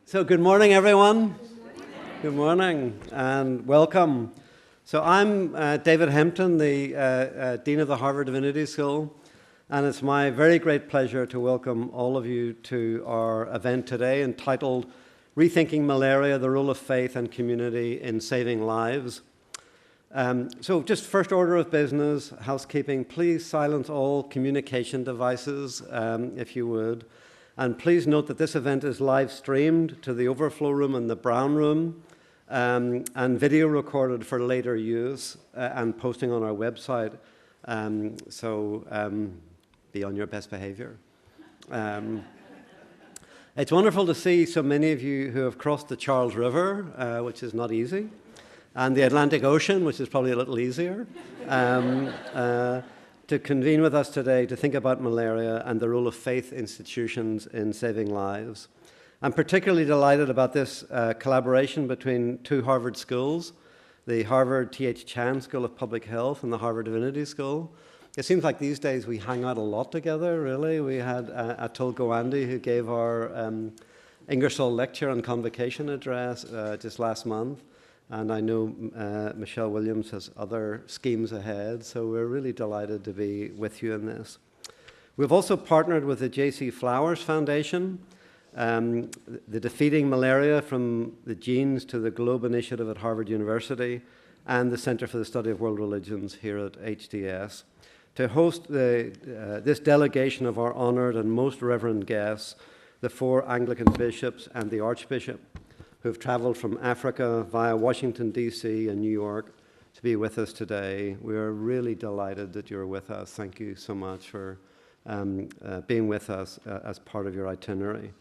So good morning, everyone. Good morning, and welcome. So I'm David Hempton, the Dean of the Harvard Divinity School, and it's my very great pleasure to welcome all of you to our event today entitled Rethinking Malaria, the Role of Faith and Community in Saving Lives. So just first order of business, housekeeping, please silence all communication devices, if you would. And please note that this event is live streamed to the overflow room and the brown room, and video recorded for later use and posting on our website. So be on your best behavior. It's wonderful to see so many of you who have crossed the Charles River, which is not easy, and the Atlantic Ocean, which is probably a little easier, to convene with us today to think about malaria and the role of faith institutions in saving lives. I'm particularly delighted about this collaboration between two Harvard schools, the Harvard T.H. Chan School of Public Health and the Harvard Divinity School. It seems like these days we hang out a lot together, really. We had Atul Gawande, who gave our Ingersoll lecture and convocation address just last month. And I know Michelle Williams has other schemes ahead, so we're really delighted to be with you in this. We've also partnered with the J.C. Flowers Foundation, the Defeating Malaria from the Genes to the Globe initiative at Harvard University, and the Center for the Study of World Religions here at HDS, to host this delegation of our honored and most reverend guests, the 4 Anglican bishops and the Archbishop, who've traveled from Africa via Washington, D.C. and New York to be with us today. We are really delighted that you're with us. Thank you so much for being with us as part of your itinerary.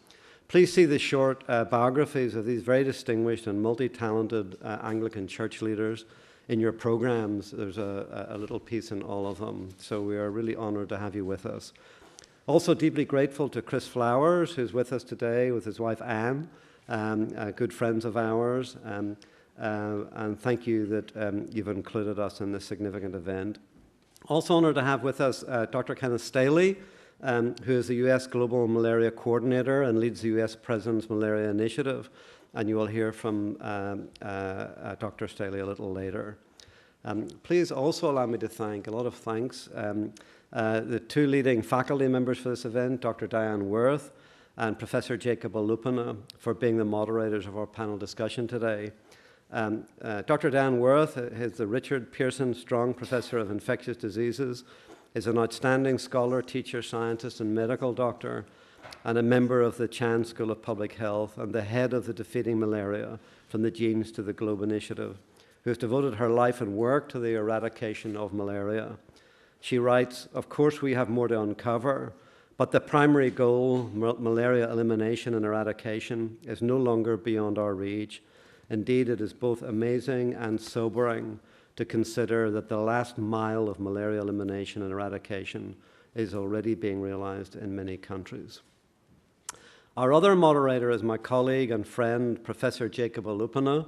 Please see the short biographies of these very distinguished and multi-talented Anglican church leaders in your programs. There's a little piece in all of them. So we are really honored to have you with us. Also deeply grateful to Chris Flowers, who's with us today with his wife Anne, good friends of ours, and thank you that you've included us in this significant event. Also honored to have with us Dr. Kenneth Staley, who is the U.S. Global Malaria Coordinator and leads the U.S. President's Malaria Initiative, and you will hear from Dr. Staley a little later. Please also allow me to thank, a lot of thanks, the 2 leading faculty members for this event, Dr. Dyann Wirth and Professor Jacob Olupona, for being the moderators of our panel discussion today. Dr. Dyann Wirth is the Richard Pearson Strong Professor of Infectious Diseases, is an outstanding scholar, teacher, scientist, and medical doctor, and a member of the Chan School of Public Health and the head of the Defeating Malaria from the Genes to the Globe initiative, who has devoted her life and work to the eradication of malaria. She writes, "Of course we have more to uncover, but the primary goal, malaria elimination and eradication, is no longer beyond our reach. Indeed, it is both amazing and sobering to consider that the last mile of malaria elimination and eradication is already being realized in many countries." Our other moderator is my colleague and friend, Professor Jacob Olupona,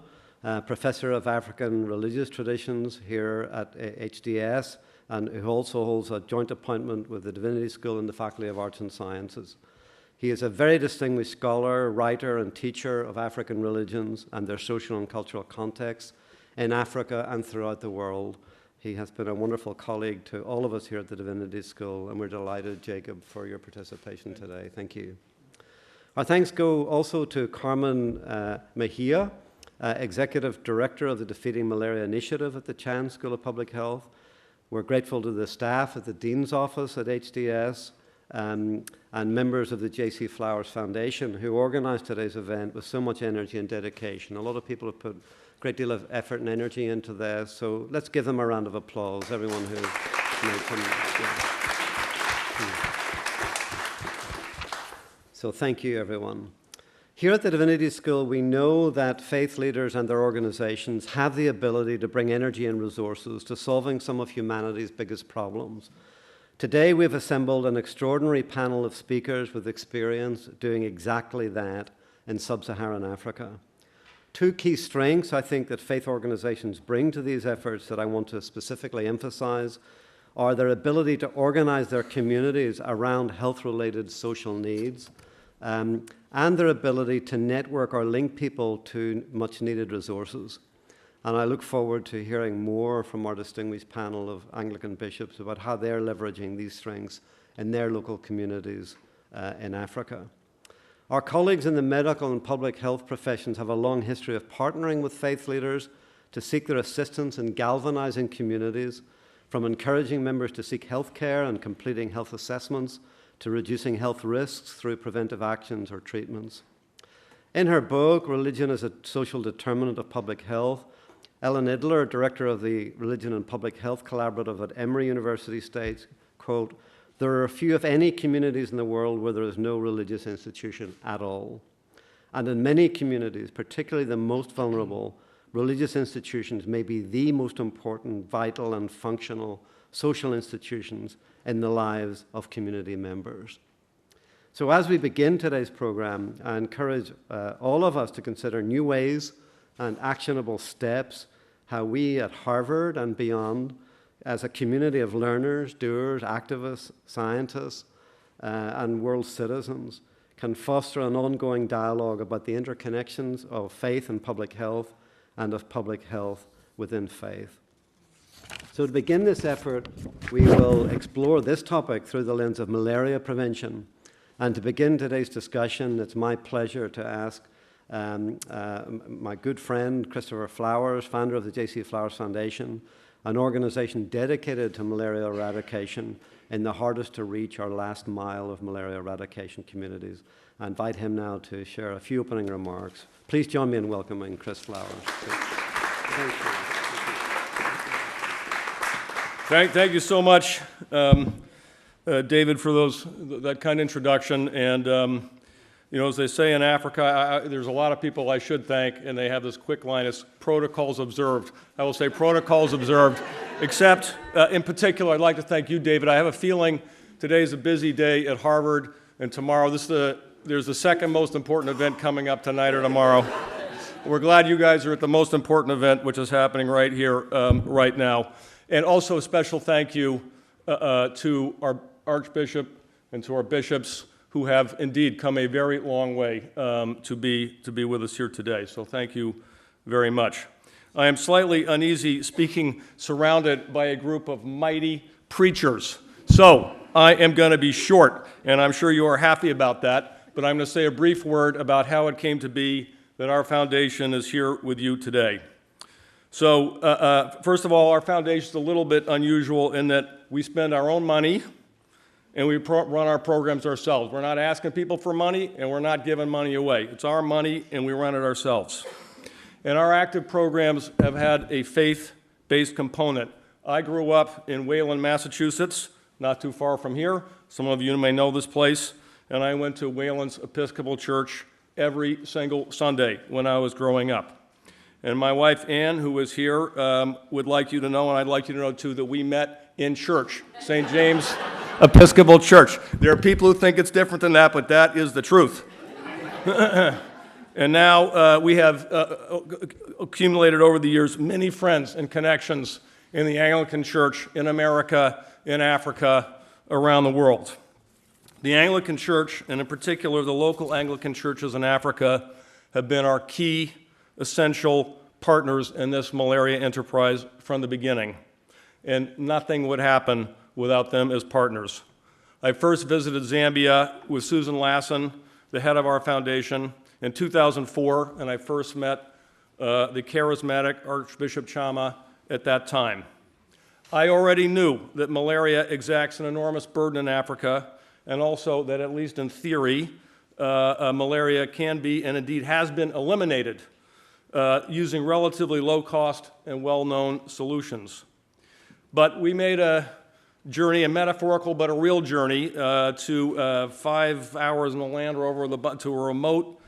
Professor of African Religious Traditions here at HDS, and who also holds a joint appointment with the Divinity School and the Faculty of Arts and Sciences. He is a very distinguished scholar, writer, and teacher of African religions and their social and cultural contexts in Africa and throughout the world. He has been a wonderful colleague to all of us here at the Divinity School, and we're delighted, Jacob, for your participation today. Thank you. Our thanks go also to Carmen Mejia, Executive Director of the Defeating Malaria Initiative at the Chan School of Public Health. We're grateful to the staff at the Dean's Office at HDS and members of the J.C. Flowers Foundation who organized today's event with so much energy and dedication. A lot of people have put a great deal of effort and energy into this, so let's give them a round of applause, everyone who's made some. So thank you, everyone. Here at the Divinity School, we know that faith leaders and their organizations have the ability to bring energy and resources to solving some of humanity's biggest problems. Today, we've assembled an extraordinary panel of speakers with experience doing exactly that in sub-Saharan Africa. 2 key strengths, I think, that faith organizations bring to these efforts that I want to specifically emphasize are their ability to organize their communities around health-related social needs and their ability to network or link people to much needed resources. And I look forward to hearing more from our distinguished panel of Anglican bishops about how they're leveraging these strengths in their local communities in Africa. Our colleagues in the medical and public health professions have a long history of partnering with faith leaders to seek their assistance in galvanizing communities, from encouraging members to seek health care and completing health assessments, to reducing health risks through preventive actions or treatments. In her book, Religion as a Social Determinant of Public Health, Ellen Idler, director of the Religion and Public Health Collaborative at Emory University, states, quote, "There are few, if any, communities in the world where there is no religious institution at all. And in many communities, particularly the most vulnerable, religious institutions may be the most important, vital, and functional social institutions in the lives of community members." So as we begin today's program, I encourage all of us to consider new ways and actionable steps how we at Harvard and beyond, as a community of learners, doers, activists, scientists, and world citizens, can foster an ongoing dialogue about the interconnections of faith and public health and of public health within faith. So to begin this effort, we will explore this topic through the lens of malaria prevention. And to begin today's discussion, it's my pleasure to ask my good friend, Christopher Flowers, founder of the J.C. Flowers Foundation, an organization dedicated to malaria eradication in the hardest to reach or last mile of malaria eradication communities. I invite him now to share a few opening remarks. Please join me in welcoming Chris Flowers. Thank you. Thank you so much, David, for that kind introduction. And you know, as they say in Africa, there's a lot of people I should thank, and they have this quick line: it's protocols observed. I will say protocols observed, except in particular, I'd like to thank you, David. I have a feeling today's a busy day at Harvard, and tomorrow there's the second most important event coming up tonight or tomorrow. We're glad you guys are at the most important event, which is happening right here, right now. And also a special thank you to our Archbishop and to our bishops, who have indeed come a very long way to be with us here today. So thank you very much. I am slightly uneasy speaking surrounded by a group of mighty preachers. So I am going to be short, and I'm sure you are happy about that, but I'm going to say a brief word about how it came to be that our foundation is here with you today. So first of all, our foundation is a little bit unusual in that we spend our own money and we run our programs ourselves. We're not asking people for money, and we're not giving money away. It's our money, and we run it ourselves. And our active programs have had a faith-based component. I grew up in Wayland, Massachusetts, not too far from here. Some of you may know this place. And I went to Wayland's Episcopal Church every single Sunday when I was growing up. And my wife, Ann, who is here, would like you to know, and I'd like you to know, too, that we met in church, St. James Episcopal Church. There are people who think it's different than that, but that is the truth. And now we have accumulated over the years many friends and connections in the Anglican Church, in America, in Africa, around the world. The Anglican Church, and in particular the local Anglican churches in Africa, have been our key, essential partners in this malaria enterprise from the beginning. And nothing would happen without them as partners. I first visited Zambia with Susan Lassen, the head of our foundation, in 2004, and I first met the charismatic Archbishop Chama at that time. I already knew that malaria exacts an enormous burden in Africa, and also that, at least in theory, malaria can be, and indeed has been, eliminated using relatively low-cost and well-known solutions. But we made a journey, a metaphorical but a real journey, to 5 hours in the Land Rover to a remote,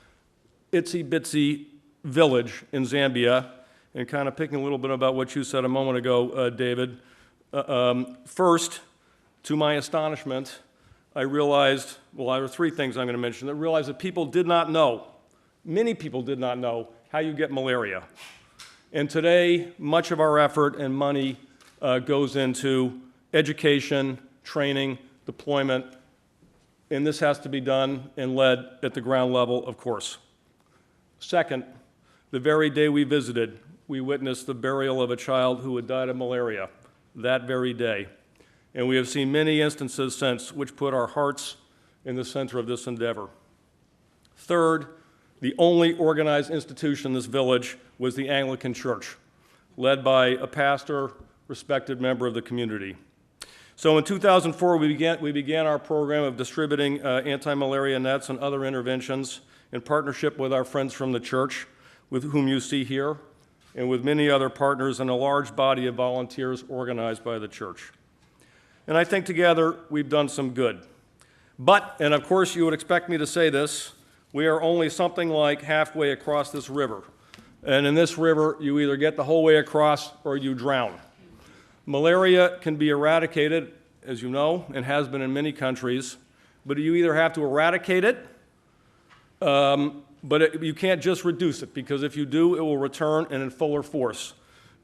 itsy-bitsy village in Zambia, and kind of picking a little bit about what you said a moment ago, David. First, to my astonishment, I realized, well, there are three things I'm going to mention. I realized that people did not know, many people did not know, how you get malaria. And today, much of our effort and money goes into education, training, deployment, and this has to be done and led at the ground level, of course. Second, the very day we visited, we witnessed the burial of a child who had died of malaria that very day. And we have seen many instances since which put our hearts in the center of this endeavor. Third, the only organized institution in this village was the Anglican Church, led by a pastor, respected member of the community. So in 2004, we began our program of distributing anti-malaria nets and other interventions in partnership with our friends from the church, with whom you see here, and with many other partners and a large body of volunteers organized by the church. And I think together we've done some good. But, and of course you would expect me to say this, we are only something like halfway across this river. And in this river, you either get the whole way across or you drown. Malaria can be eradicated, as you know, and has been in many countries, but you either have to eradicate it, you can't just reduce it, because if you do, it will return and in fuller force.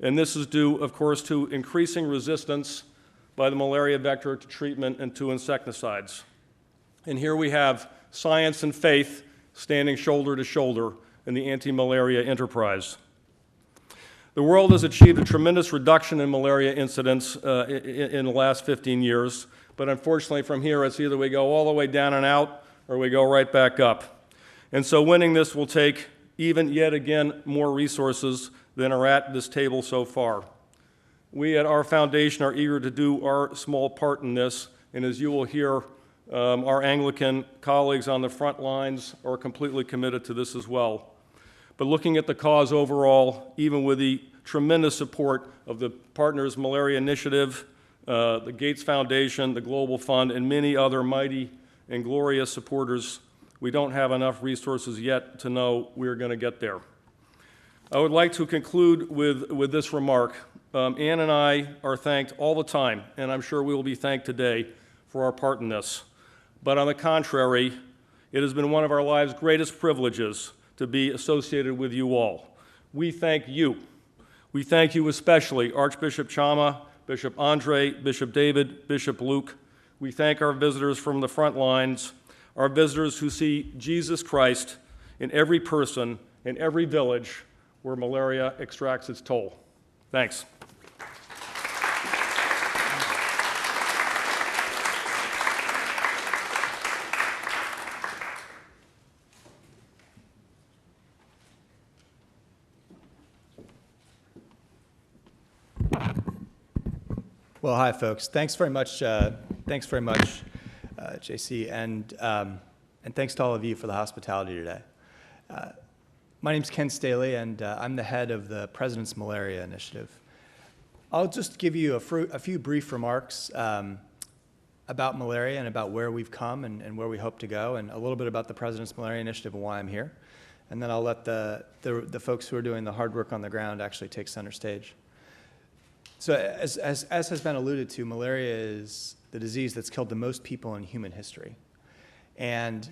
And this is due, of course, to increasing resistance by the malaria vector to treatment and to insecticides. And here we have science and faith standing shoulder to shoulder in the anti-malaria enterprise. The world has achieved a tremendous reduction in malaria incidence in the last 15 years, but unfortunately from here it's either we go all the way down and out or we go right back up. And so winning this will take even yet again more resources than are at this table so far. We at our foundation are eager to do our small part in this, and as you will hear, our Anglican colleagues on the front lines are completely committed to this as well. But looking at the cause overall, even with the tremendous support of the Partners Malaria Initiative, the Gates Foundation, the Global Fund, and many other mighty and glorious supporters, we don't have enough resources yet to know we're going to get there. I would like to conclude with this remark. Ann and I are thanked all the time, and I'm sure we will be thanked today for our part in this. But on the contrary, it has been one of our lives' greatest privileges to be associated with you all. We thank you. We thank you especially, Archbishop Chama, Bishop Andre, Bishop David, Bishop Luke. We thank our visitors from the front lines, our visitors who see Jesus Christ in every person, in every village where malaria extracts its toll. Thanks. Well, hi, folks. Thanks very much, JC, and thanks to all of you for the hospitality today. My name's Ken Staley, and I'm the head of the President's Malaria Initiative. I'll just give you a few brief remarks about malaria and about where we've come and where we hope to go, and a little bit about the President's Malaria Initiative and why I'm here. And then I'll let the folks who are doing the hard work on the ground actually take center stage. So as has been alluded to, malaria is the disease that's killed the most people in human history. And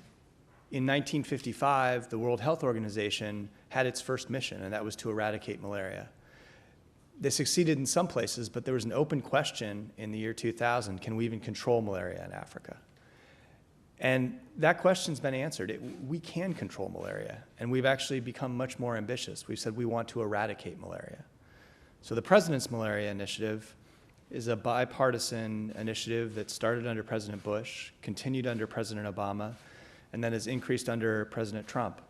in 1955, the World Health Organization had its first mission, and that was to eradicate malaria. They succeeded in some places, but there was an open question in the year 2000, can we even control malaria in Africa? And that question's been answered. We can control malaria, and we've actually become much more ambitious. We've said we want to eradicate malaria. So the President's Malaria Initiative is a bipartisan initiative that started under President Bush, continued under President Obama, and then has increased under President Trump.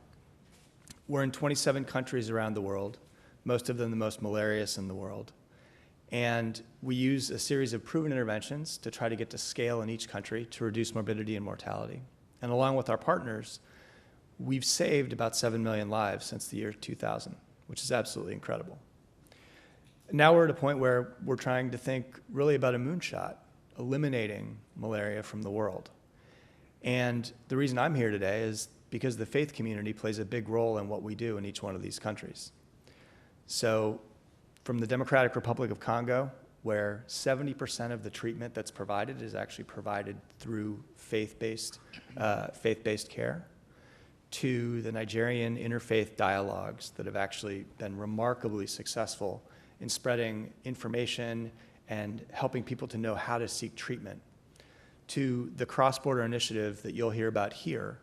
We're in 27 countries around the world, most of them the most malarious in the world. And we use a series of proven interventions to try to get to scale in each country to reduce morbidity and mortality. And along with our partners, we've saved about 7 million lives since the year 2000, which is absolutely incredible. Now we're at a point where we're trying to think really about a moonshot, eliminating malaria from the world. And the reason I'm here today is because the faith community plays a big role in what we do in each one of these countries. So from the Democratic Republic of Congo, where 70% of the treatment that's provided is actually provided through faith-based care, to the Nigerian interfaith dialogues that have actually been remarkably successful in spreading information and helping people to know how to seek treatment, to the cross-border initiative that you'll hear about here,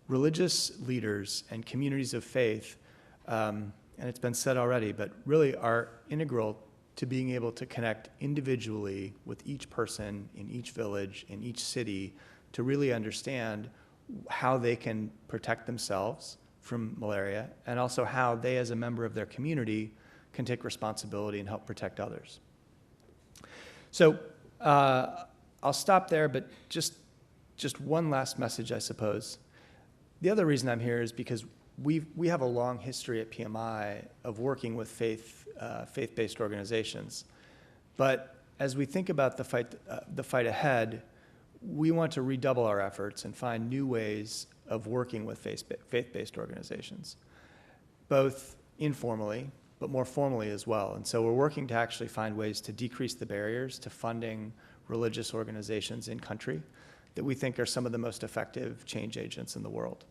religious leaders and communities of faith, and it's been said already, but really are integral to being able to connect individually with each person in each village, in each city, to really understand how they can protect themselves from malaria, and also how they, as a member of their community, can take responsibility and help protect others. So I'll stop there, but just one last message, I suppose. The other reason I'm here is because we have a long history at PMI of working with faith-based organizations. But as we think about the fight ahead, we want to redouble our efforts and find new ways of working with faith-based organizations, both informally, but more formally as well. And so we're working to actually find ways to decrease the barriers to funding religious organizations in country that we think are some of the most effective change agents in the world.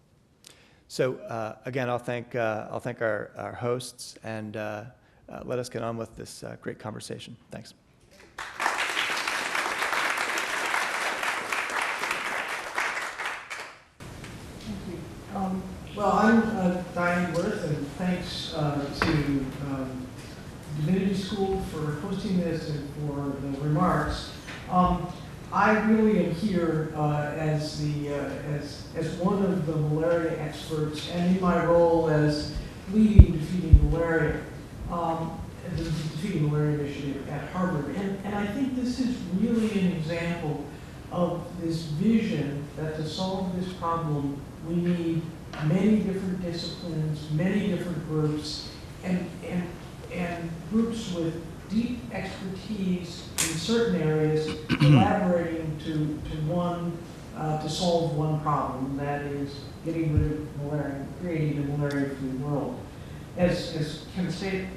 So again, I'll thank our hosts, and let us get on with this great conversation. Thanks. Well, I'm Dyann Wirth, and thanks to Divinity School for hosting this and for the remarks. I really am here as one of the malaria experts, and in my role as leading Defeating Malaria, the Defeating Malaria Initiative at Harvard. And I think this is really an example of this vision that to solve this problem, we need many different disciplines, many different groups, and groups with deep expertise in certain areas collaborating to solve one problem, that is getting rid of malaria, creating a malaria-free world. As Ken said,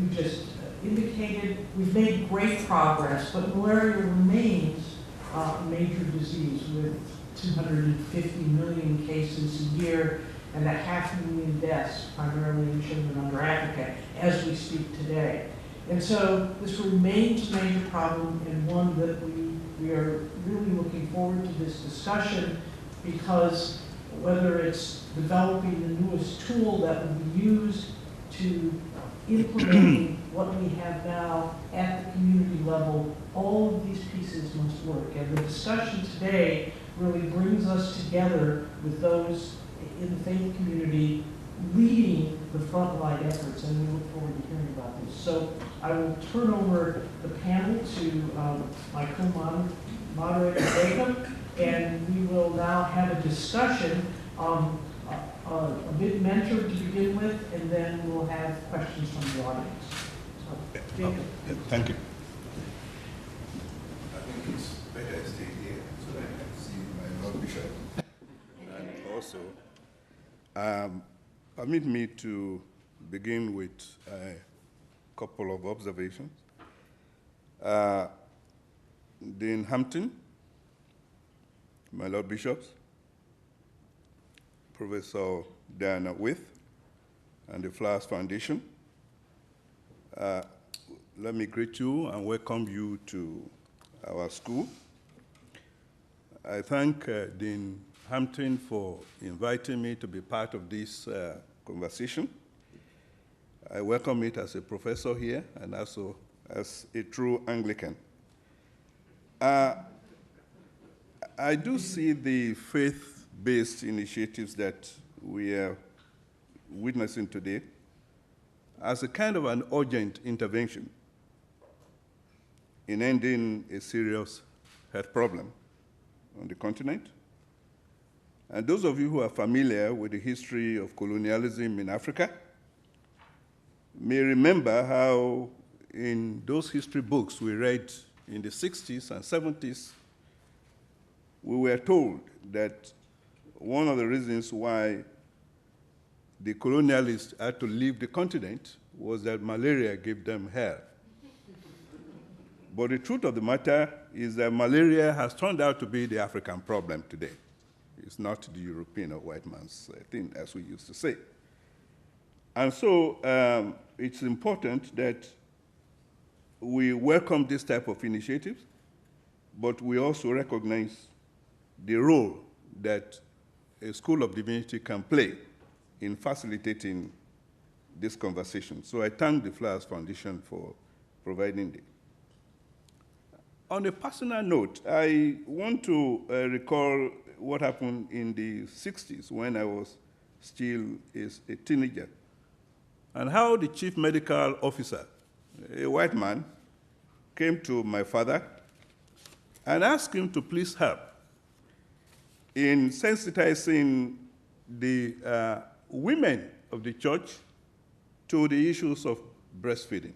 we just indicated, we've made great progress, but malaria remains a major disease with 250 million cases a year and 500,000 deaths, primarily in children under Africa, as we speak today. And so this remains a major problem, and one that we are really looking forward to this discussion, because whether it's developing the newest tool that will be used to implementing what we have now at the community level, all of these pieces must work. And the discussion today really brings us together with those in the faith community leading the frontline efforts, and we look forward to hearing about this. So I will turn over the panel to my co-moderator, Jacob, and we will now have a discussion, a bit mentored to begin with, and then we'll have questions from the audience. So, Jacob. Thank you. I think it's better I stay here so that I can see my Lord Bishop. And also, permit me to begin with a couple of observations. Dean Hampton, my Lord Bishops, Professor Dyann Wirth, and the Flowers Foundation. Let me greet you and welcome you to our school. I thank Dean Hampton for inviting me to be part of this conversation. I welcome it as a professor here and also as a true Anglican. I do see the faith-based initiatives that we are witnessing today as a kind of an urgent intervention in ending a serious health problem on the continent. And those of you who are familiar with the history of colonialism in Africa may remember how in those history books we read in the 60s and 70s, we were told that one of the reasons why the colonialists had to leave the continent was that malaria gave them hell. But the truth of the matter is that malaria has turned out to be the African problem today. It's not the European or white man's thing, as we used to say. And so it's important that we welcome this type of initiatives but we also recognize the role that a School of Divinity can play in facilitating this conversation. So I thank the Flowers Foundation for providing it. On a personal note, I want to recall what happened in the 60s when I was still a teenager, and how the chief medical officer, a white man, came to my father and asked him to please help in sensitizing the women of the church to the issues of breastfeeding.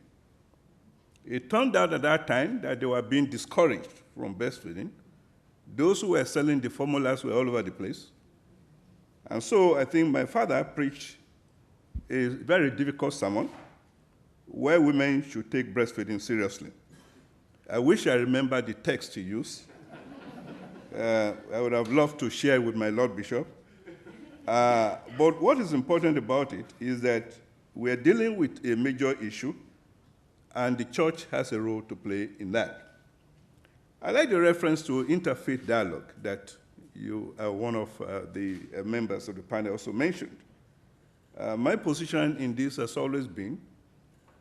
It turned out at that time that they were being discouraged from breastfeeding. Those who were selling the formulas were all over the place. And so I think my father preached a very difficult sermon where women should take breastfeeding seriously. I wish I remembered the text he used. I would have loved to share with my Lord Bishop. But what is important about it is that we are dealing with a major issue, and the church has a role to play in that. I like the reference to interfaith dialogue that you, one of the members of the panel, also mentioned. My position in this has always been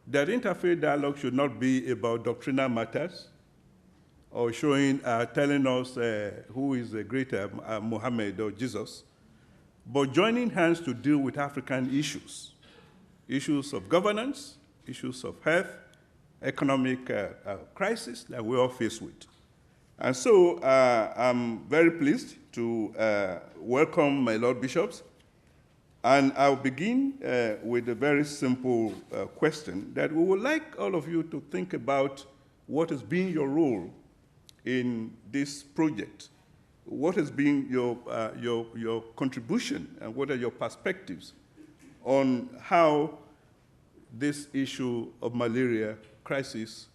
that interfaith dialogue should not be about doctrinal matters or telling us who is the greater, Muhammad or Jesus, but joining hands to deal with African issues, issues of governance, issues of health, economic crisis that we all face with. And so I'm very pleased to welcome my Lord Bishops. And I'll begin with a very simple question that we would like all of you to think about what has been your role in this project. What has been your contribution, and what are your perspectives on how this issue of malaria crisis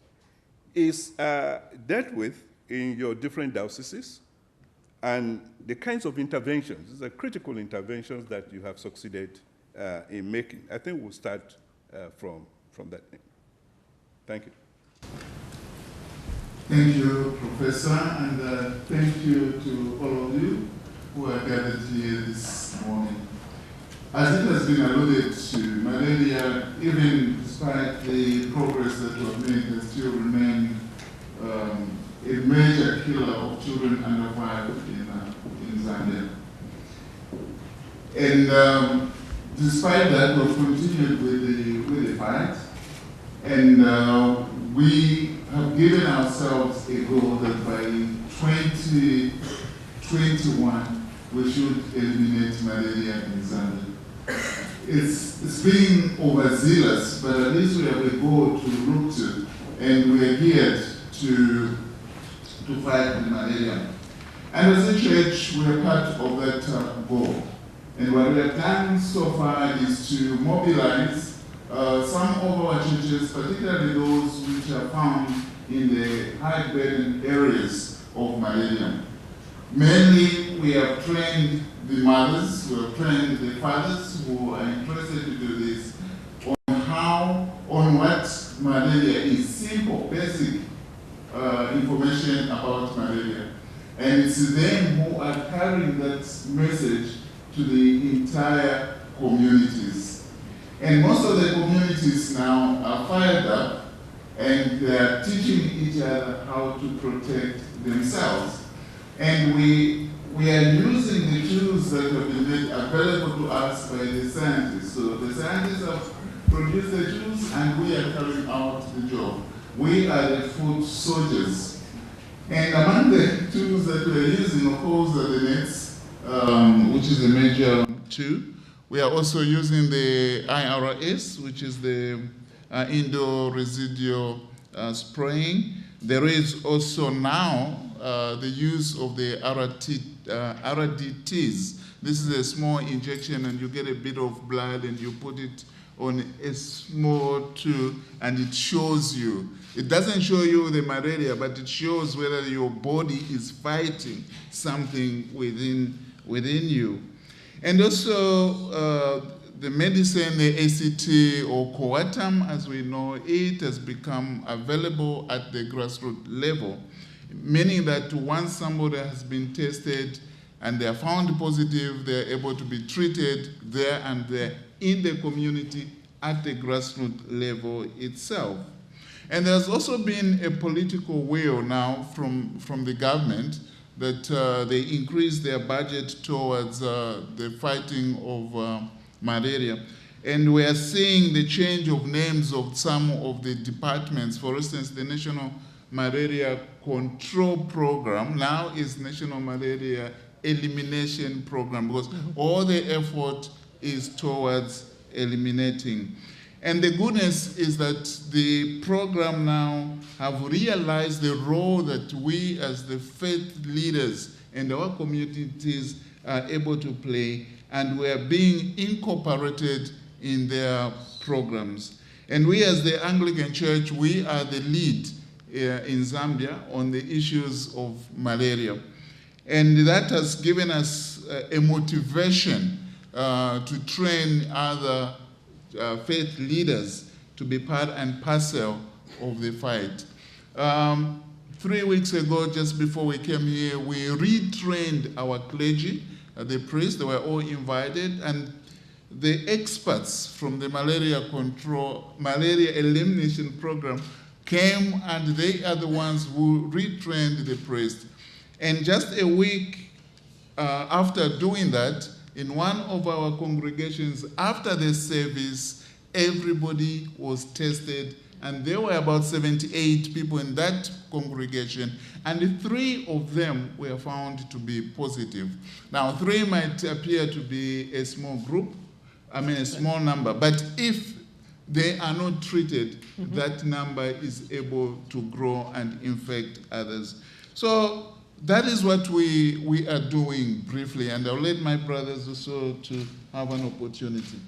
is dealt with in your different dioceses, and the kinds of interventions, these are critical interventions that you have succeeded in making. I think we'll start from that end. Thank you. Thank you, Professor, and thank you to all of you who are gathered here this morning. As it has been alluded to, malaria, even despite the progress that we have made, has still remained a major killer of children under 5 in Zambia. And despite that, we've continued with the fight, and we have given ourselves a goal that by 2021 we should eliminate malaria in Zambia. It's being overzealous, but at least we have a goal to look to, and we are geared to fight the malaria. And as a church, we are part of that goal. And what we have done so far is to mobilize some of our churches, particularly those which are found in the high burden areas of malaria. Mainly, we have trained the mothers, we have trained the fathers who are interested to do this on what malaria is, simple, basic information about malaria. And it's them who are carrying that message to the entire communities. And most of the communities now are fired up, and they're teaching each other how to protect themselves. And we are using the tools that have been made available to us by the scientists. So the scientists have produced the tools, and we are carrying out the job. We are the foot soldiers. And among the tools that we are using, of course, are the nets, which is a major tool. We are also using the IRS, which is the indoor residual spraying. There is also now the use of the RDTs. This is a small injection, and you get a bit of blood, and you put it on a small tube, and it shows you. It doesn't show you the malaria, but it shows whether your body is fighting something within you. And also the medicine, the ACT or coatam, as we know it, has become available at the grassroots level. meaning that once somebody has been tested and they are found positive, they are able to be treated there and there in the community at the grassroots level itself. And there's also been a political will now from the government that they increase their budget towards the fighting of malaria. And we are seeing the change of names of some of the departments. For instance, the National Malaria Control Program now is National Malaria Elimination Program, because all the effort is towards eliminating. And the goodness is that the program now have realized the role that we as the faith leaders and our communities are able to play, and we are being incorporated in their programs. And we as the Anglican Church, we are the lead in Zambia on the issues of malaria. And that has given us a motivation to train other faith leaders to be part and parcel of the fight. 3 weeks ago, just before we came here, we retrained our clergy, the priests. They were all invited, and the experts from the malaria elimination program came, and they are the ones who retrained the priests. And just a week after doing that, in one of our congregations, after the service, everybody was tested, and there were about 78 people in that congregation, and 3 of them were found to be positive. Now, 3 might appear to be a small group, a small number, but if they are not treated, that number is able to grow and infect others. So that is what we are doing briefly, and I'll let my brothers also to have an opportunity.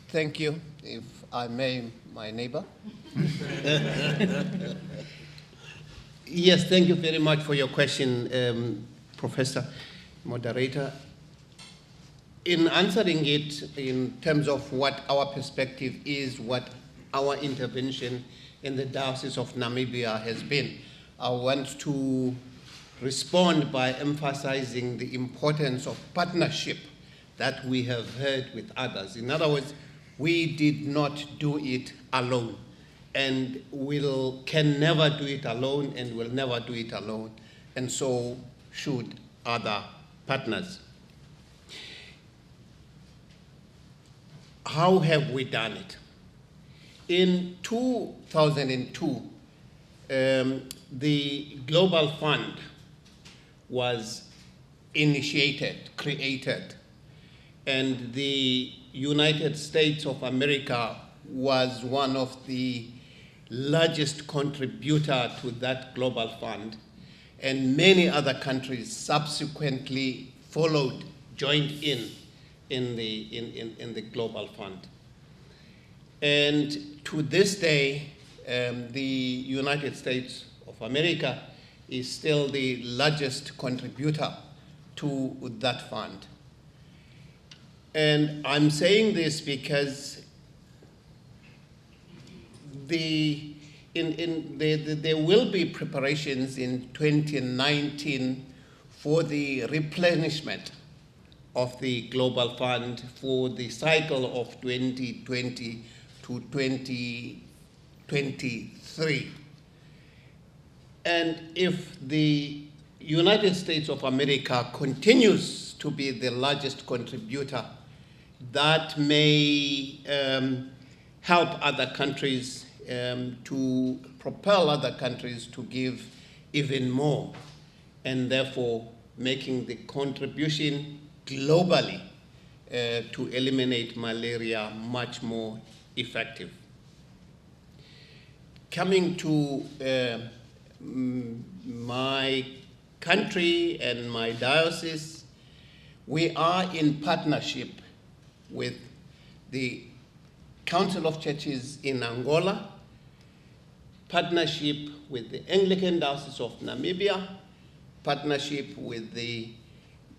Thank you. If I may, my neighbor. Yes, thank you very much for your question, Professor, Moderator. In answering it in terms of what our perspective is, what our intervention in the Diocese of Namibia has been, I want to respond by emphasizing the importance of partnership that we have heard with others. In other words, we did not do it alone, and can never do it alone, and will never do it alone, and so should other partners. How have we done it? In 2002, the Global Fund was initiated, created, and the United States of America was one of the largest contributor to that Global Fund, and many other countries subsequently followed, joined in the Global Fund. And to this day, the United States of America is still the largest contributor to that fund. And I'm saying this because there will be preparations in 2019 for the replenishment of the Global Fund for the cycle of 2020 to 2023. And if the United States of America continues to be the largest contributor, that may help other countries to propel other countries to give even more, and therefore making the contribution globally to eliminate malaria much more effective. Coming to my country and my diocese, we are in partnership with the Council of Churches in Angola, partnership with the Anglican Diocese of Namibia, partnership with the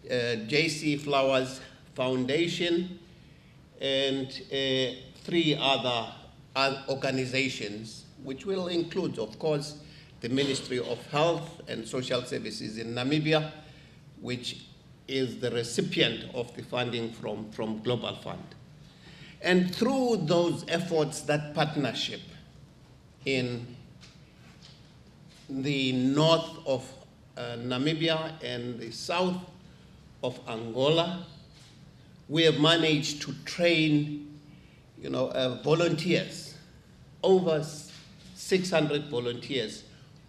J.C. Flowers Foundation, and 3 other organizations, which will include, of course, the Ministry of Health and Social Services in Namibia, which is the recipient of the funding from Global Fund. And through those efforts, that partnership in the north of Namibia and the south of Angola, we have managed to train, volunteers, over 600 volunteers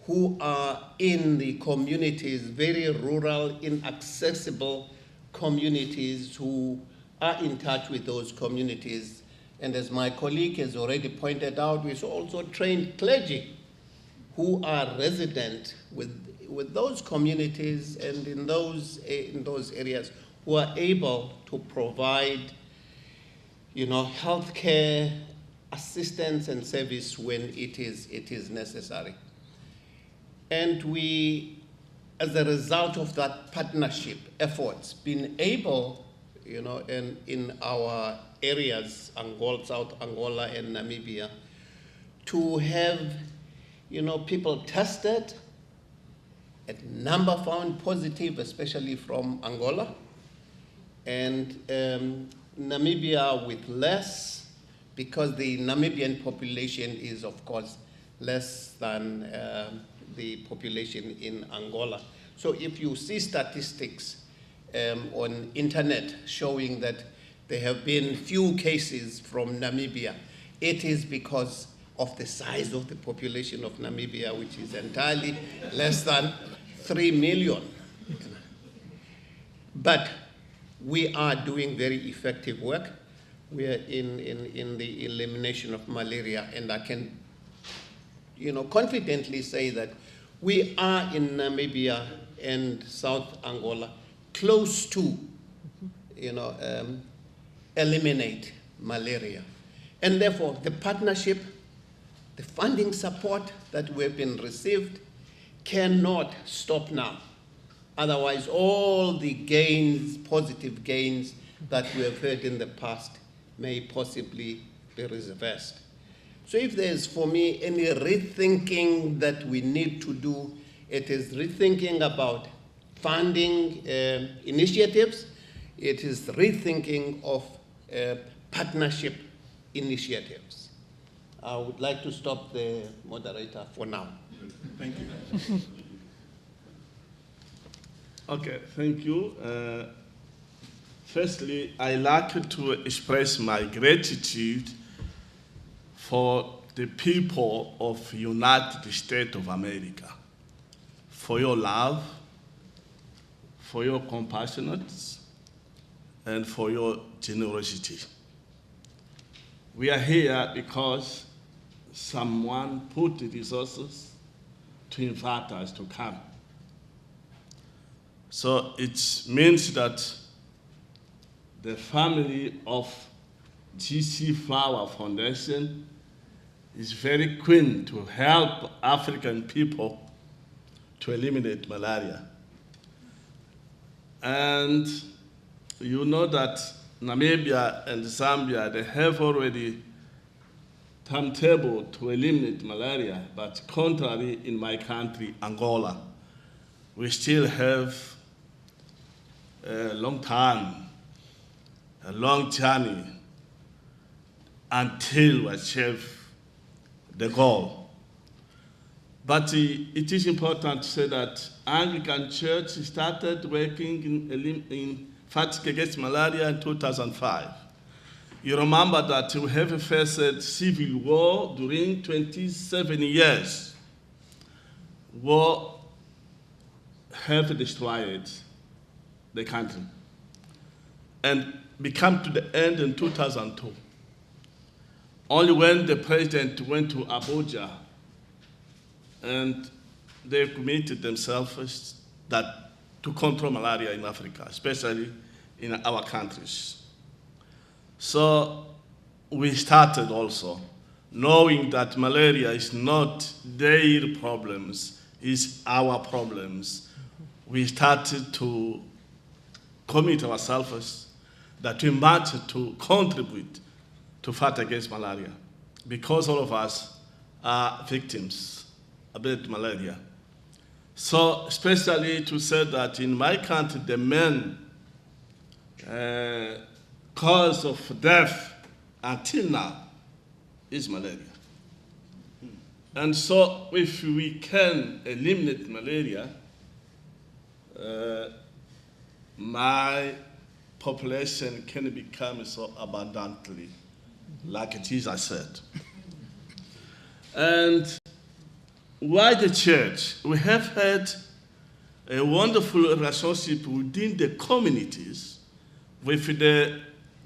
who are in the communities, very rural, inaccessible communities, who are in touch with those communities. And as my colleague has already pointed out, we've also trained clergy who are resident with those communities and in those areas, who are able to provide, healthcare assistance and service when it is necessary. And we, as a result of that partnership efforts, been able, in our areas, Angola, South Angola and Namibia, to have, people tested, a number found positive, especially from Angola, and Namibia with less, because the Namibian population is, of course, less than the population in Angola. So if you see statistics on internet showing that there have been few cases from Namibia, it is because of the size of the population of Namibia, which is entirely less than 3 million. But we are doing very effective work. We are in the elimination of malaria, and I can confidently say that we are in Namibia and South Angola close to eliminate malaria. And therefore, the partnership, the funding support that we've been received cannot stop now. Otherwise, all the gains, positive gains that we have heard in the past may possibly be reversed. So if there's, for me, any rethinking that we need to do, it is rethinking about funding initiatives. It is rethinking of partnership initiatives. I would like to stop the moderator for now. Thank you. Okay, thank you. Firstly, I'd like to express my gratitude for the people of United States of America, for your love, for your compassion, and for your generosity. We are here because someone put the resources to invite us to come. So it means that the family of GC Flower Foundation is very keen to help African people to eliminate malaria. And you know that Namibia and Zambia, they have already timetable to eliminate malaria, but contrary in my country, Angola, we still have a long time, a long journey until we achieve the goal. But it is important to say that Anglican Church started working in fighting against malaria in 2005. You remember that we have faced civil war during 27 years. War have destroyed the country. And we come to the end in 2002. Only when the president went to Abuja and they committed themselves that to control malaria in Africa, especially in our countries. So we started also knowing that malaria is not their problems, it's our problems. We started to commit ourselves that we must to contribute to fight against malaria, because all of us are victims about malaria. So especially to say that in my country, the main cause of death until now is malaria. And so if we can eliminate malaria, my population can become so abundantly, like Jesus said. And why the church? We have had a wonderful relationship within the communities with the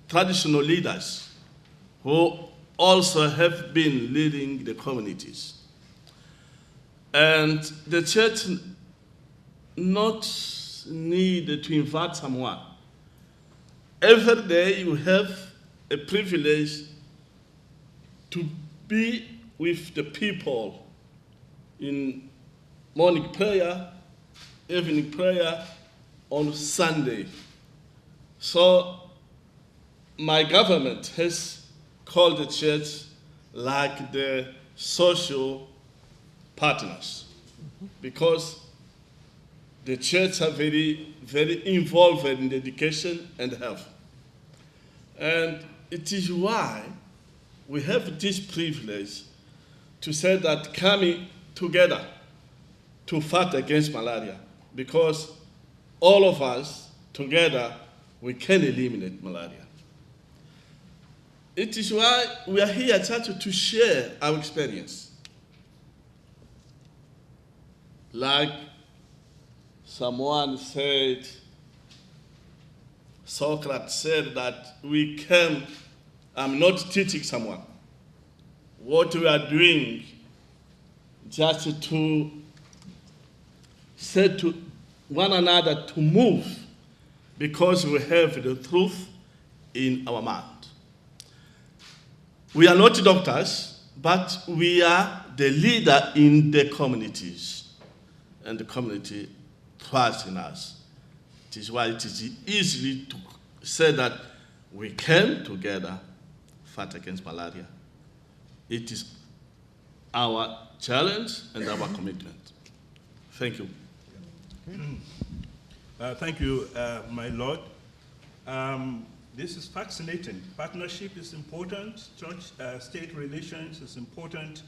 traditional leaders who also have been leading the communities. And the church not need to invite someone. Every day you have a privilege to be with the people in morning prayer, evening prayer, on Sunday. So my government has called the church like the social partners, because the church are very, very involved in education and health. And it is why we have this privilege to say that coming together to fight against malaria, because all of us together, we can eliminate malaria. It is why we are here to share our experience. Like someone said, Socrates said that we can, I'm not teaching someone. What we are doing just to say to one another to move, because we have the truth in our mind. We are not doctors, but we are the leader in the communities, and the community trusts in us. It is why it is easy to say that we can together fight against malaria. It is our challenge and our commitment. Thank you. Thank you, my Lord. This is fascinating. Partnership is important. Church-state relations is important.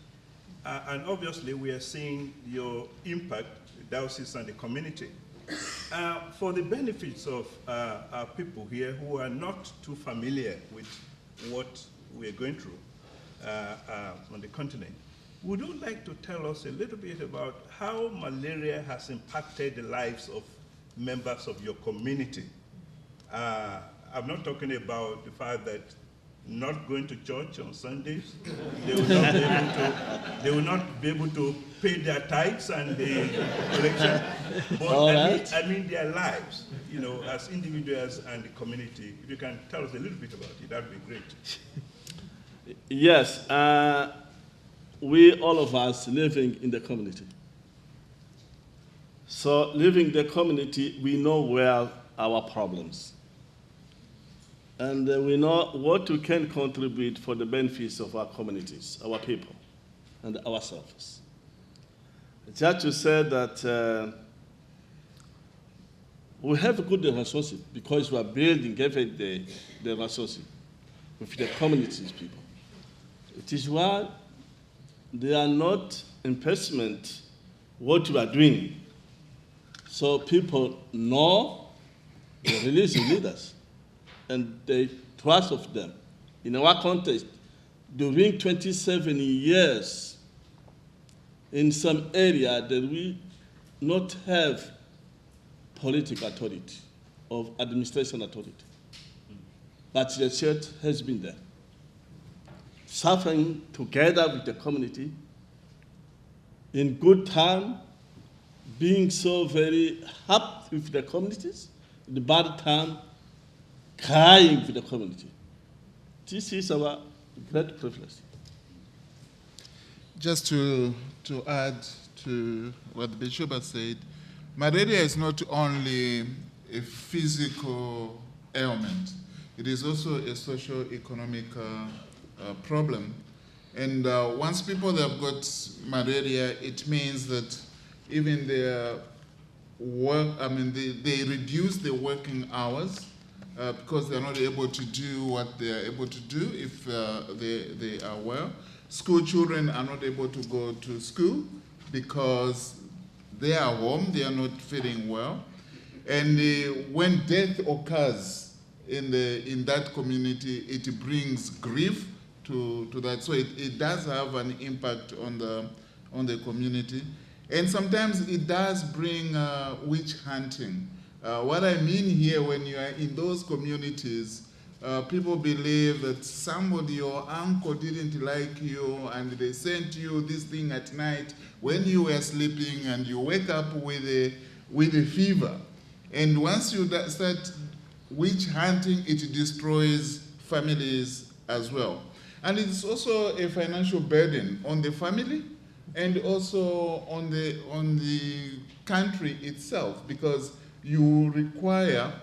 And obviously, we are seeing your impact, the diocese and the community. For the benefits of our people here who are not too familiar with what we're going through on the continent, would you like to tell us a little bit about how malaria has impacted the lives of members of your community? I'm not talking about the fact that not going to church on Sundays, they will not be able to pay their tithes and the collection, but I mean their lives, you know, as individuals and the community. If you can tell us a little bit about it, that would be great. Yes, we, all of us, living in the community. So living in the community, we know well our problems. And we know what we can contribute for the benefits of our communities, our people, and ourselves. Just to say that we have a good relationship because we are building every day the relationship with the communities people. It is why they are not investment what we are doing. So people know the religious leaders and they trust of them. In our context, during 27 years, in some area that we not have political authority or administration authority, but the church has been there, suffering together with the community, in good time, being so very happy with the communities, in the bad time, crying for the community. This is our great privilege. Just to add to what the Bishop has said, malaria is not only a physical ailment, it is also a socio-economic problem. And once people have got malaria, it means that even their work, they reduce their working hours because they're not able to do what they're able to do if they are well. School children are not able to go to school because they are home, they are not feeling well. And when death occurs in that community, it brings grief to that. So it does have an impact on the community. And sometimes it does bring witch hunting. What I mean here, when you are in those communities, people believe that somebody, your uncle didn't like you and they sent you this thing at night when you were sleeping and you wake up with a fever. And once you start witch hunting, it destroys families as well. And it's also a financial burden on the family and also on the country itself, because you require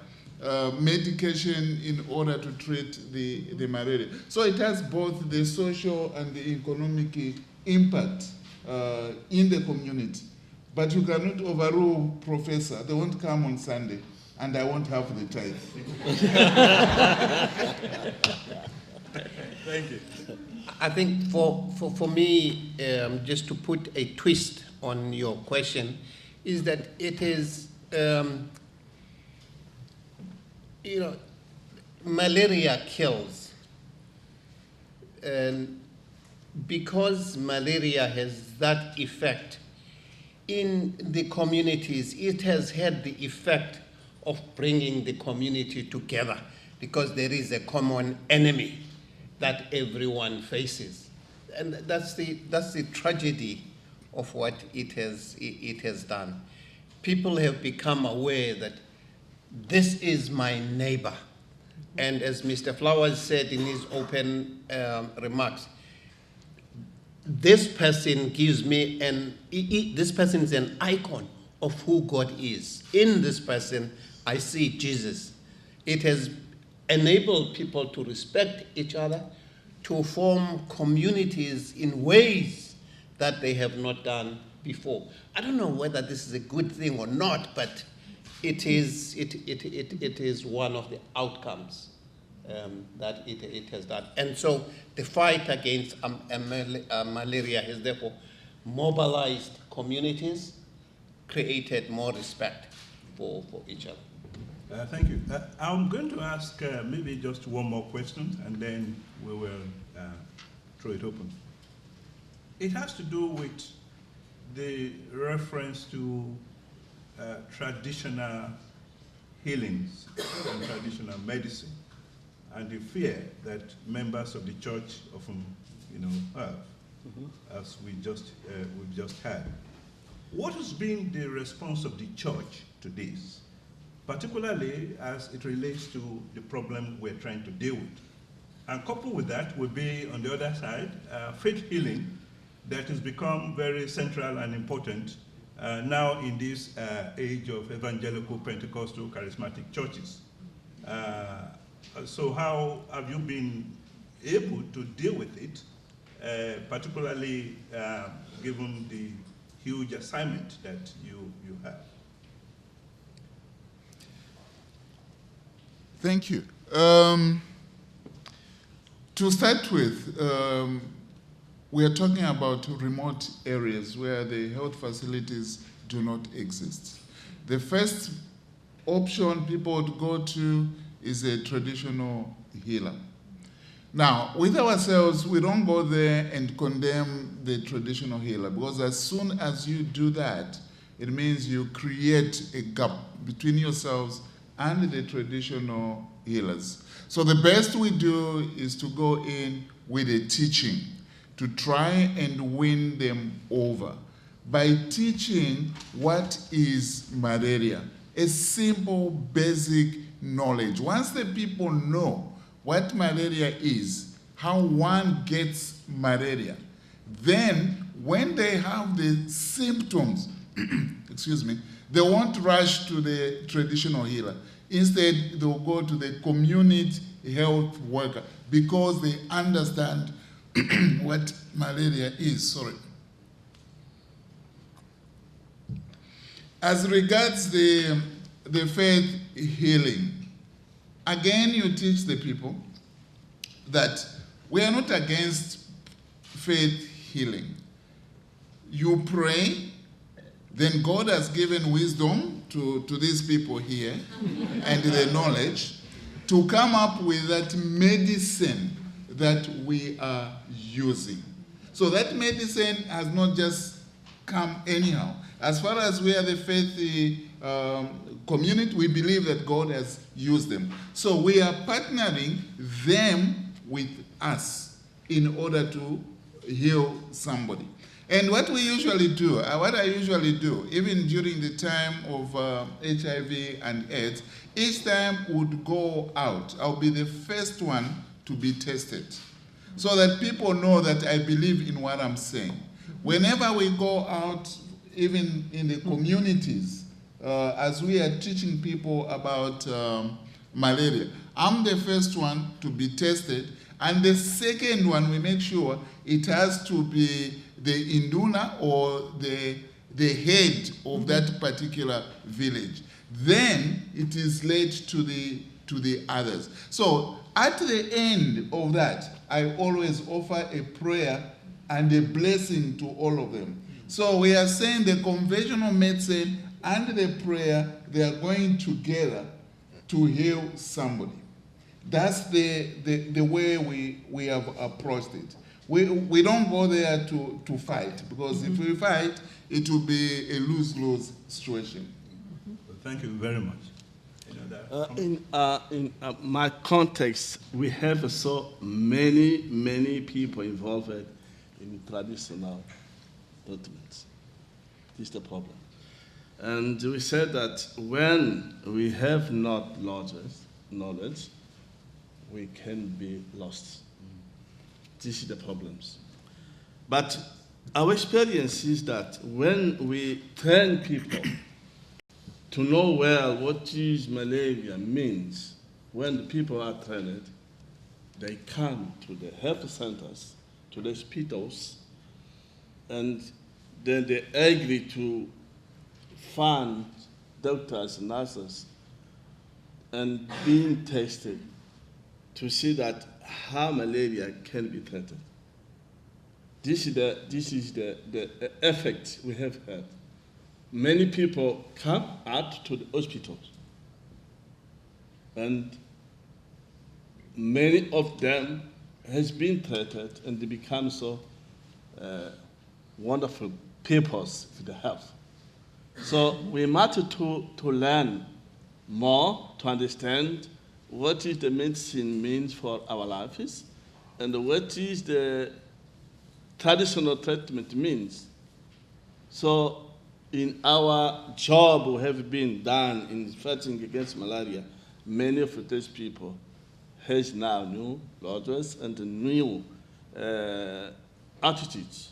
medication in order to treat the malaria. So it has both the social and the economic impact in the community. But you cannot overrule Professor. They won't come on Sunday, and I won't have the time. Thank you. I think for me, just to put a twist on your question, is that it is, malaria kills. And because malaria has that effect in the communities, it has had the effect of bringing the community together because there is a common enemy that everyone faces. And that's the tragedy of what it has done. People have become aware that this is my neighbor. And as Mr. Flowers said in his open remarks, this person gives me this person is an icon of who God is. In this person, I see Jesus. It has enabled people to respect each other, to form communities in ways that they have not done before. I don't know whether this is a good thing or not, but it is one of the outcomes that it has done. And so the fight against malaria has therefore mobilized communities, created more respect for each other. Thank you. I'm going to ask maybe just one more question, and then we will throw it open. It has to do with the reference to traditional healings and traditional medicine, and the fear that members of the church often, have, as we've just had. What has been the response of the church to this, particularly as it relates to the problem we're trying to deal with? And coupled with that would be, on the other side, faith healing that has become very central and important now in this age of evangelical, Pentecostal, charismatic churches. So how have you been able to deal with it, particularly given the huge assignment that you have? Thank you. To start with, we are talking about remote areas where the health facilities do not exist. The first option people would go to is a traditional healer. Now, with ourselves, we don't go there and condemn the traditional healer, because as soon as you do that, it means you create a gap between yourselves and the traditional healers. So the best we do is to go in with a teaching to try and win them over by teaching what is malaria, a simple, basic knowledge. Once the people know what malaria is, how one gets malaria, then when they have the symptoms, excuse me, they won't rush to the traditional healer. Instead, they'll go to the community health worker because they understand what malaria is. Sorry. As regards the faith healing, again, you teach the people that we are not against faith healing. You pray, then God has given wisdom to these people here and the knowledge to come up with that medicine that we are using. So that medicine has not just come anyhow. As far as we are the faith community, we believe that God has used them. So we are partnering them with us in order to heal somebody. And what we usually do, what I usually do, even during the time of HIV and AIDS, each time would go out. I'll be the first one to be tested, so that people know that I believe in what I'm saying. Whenever we go out, even in the communities, as we are teaching people about malaria, I'm the first one to be tested, and the second one, we make sure it has to be the induna or the head of that particular village. Then it is led to the others. So at the end of that, I always offer a prayer and a blessing to all of them. So we are saying the conventional medicine and the prayer, they are going together to heal somebody. That's the way we have approached it. We don't go there to fight, because if we fight, it will be a lose-lose situation. Well, thank you very much. In my context, we have so many people involved in traditional treatments. This is the problem. And we said that when we have not knowledge, we can be lost. This is the problems. But our experience is that when we train people to know well what is malaria means, when the people are trained, they come to the health centers, to the hospitals, and then they agree to fund doctors and nurses and being tested to see that how malaria can be treated. This is the effect we have had. Many people come out to the hospitals, and many of them has been treated, and they become so wonderful people with the health. So we matter to learn more, to understand what is the medicine means for our lives, and what is the traditional treatment means. So in our job we have been done in fighting against malaria, many of these people has now new knowledge and new attitudes.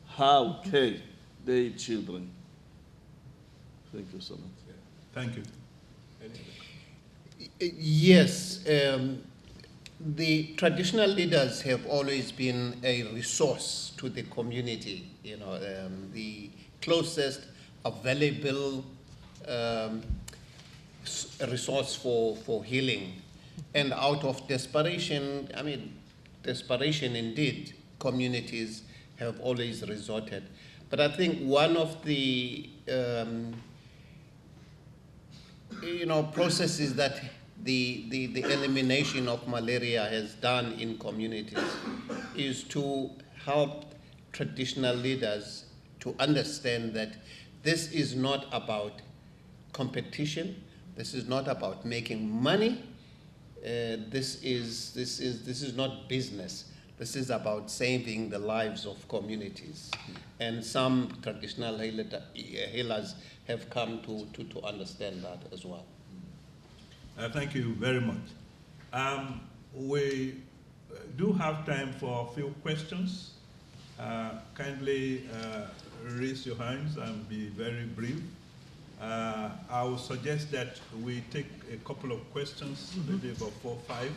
How care their children. Thank you so much. Thank you. Yes, the traditional leaders have always been a resource to the community. You know, the closest available resource for healing. And out of desperation, I mean, desperation indeed, communities have always resorted. But I think one of the processes that the elimination of malaria has done in communities is to help traditional leaders to understand that this is not about competition, this is not about making money, this is not business. This is about saving the lives of communities. And some traditional healers have come to understand that as well. Thank you very much. We do have time for a few questions. Kindly raise your hands and be very brief. I would suggest that we take a couple of questions, maybe about 4 or 5,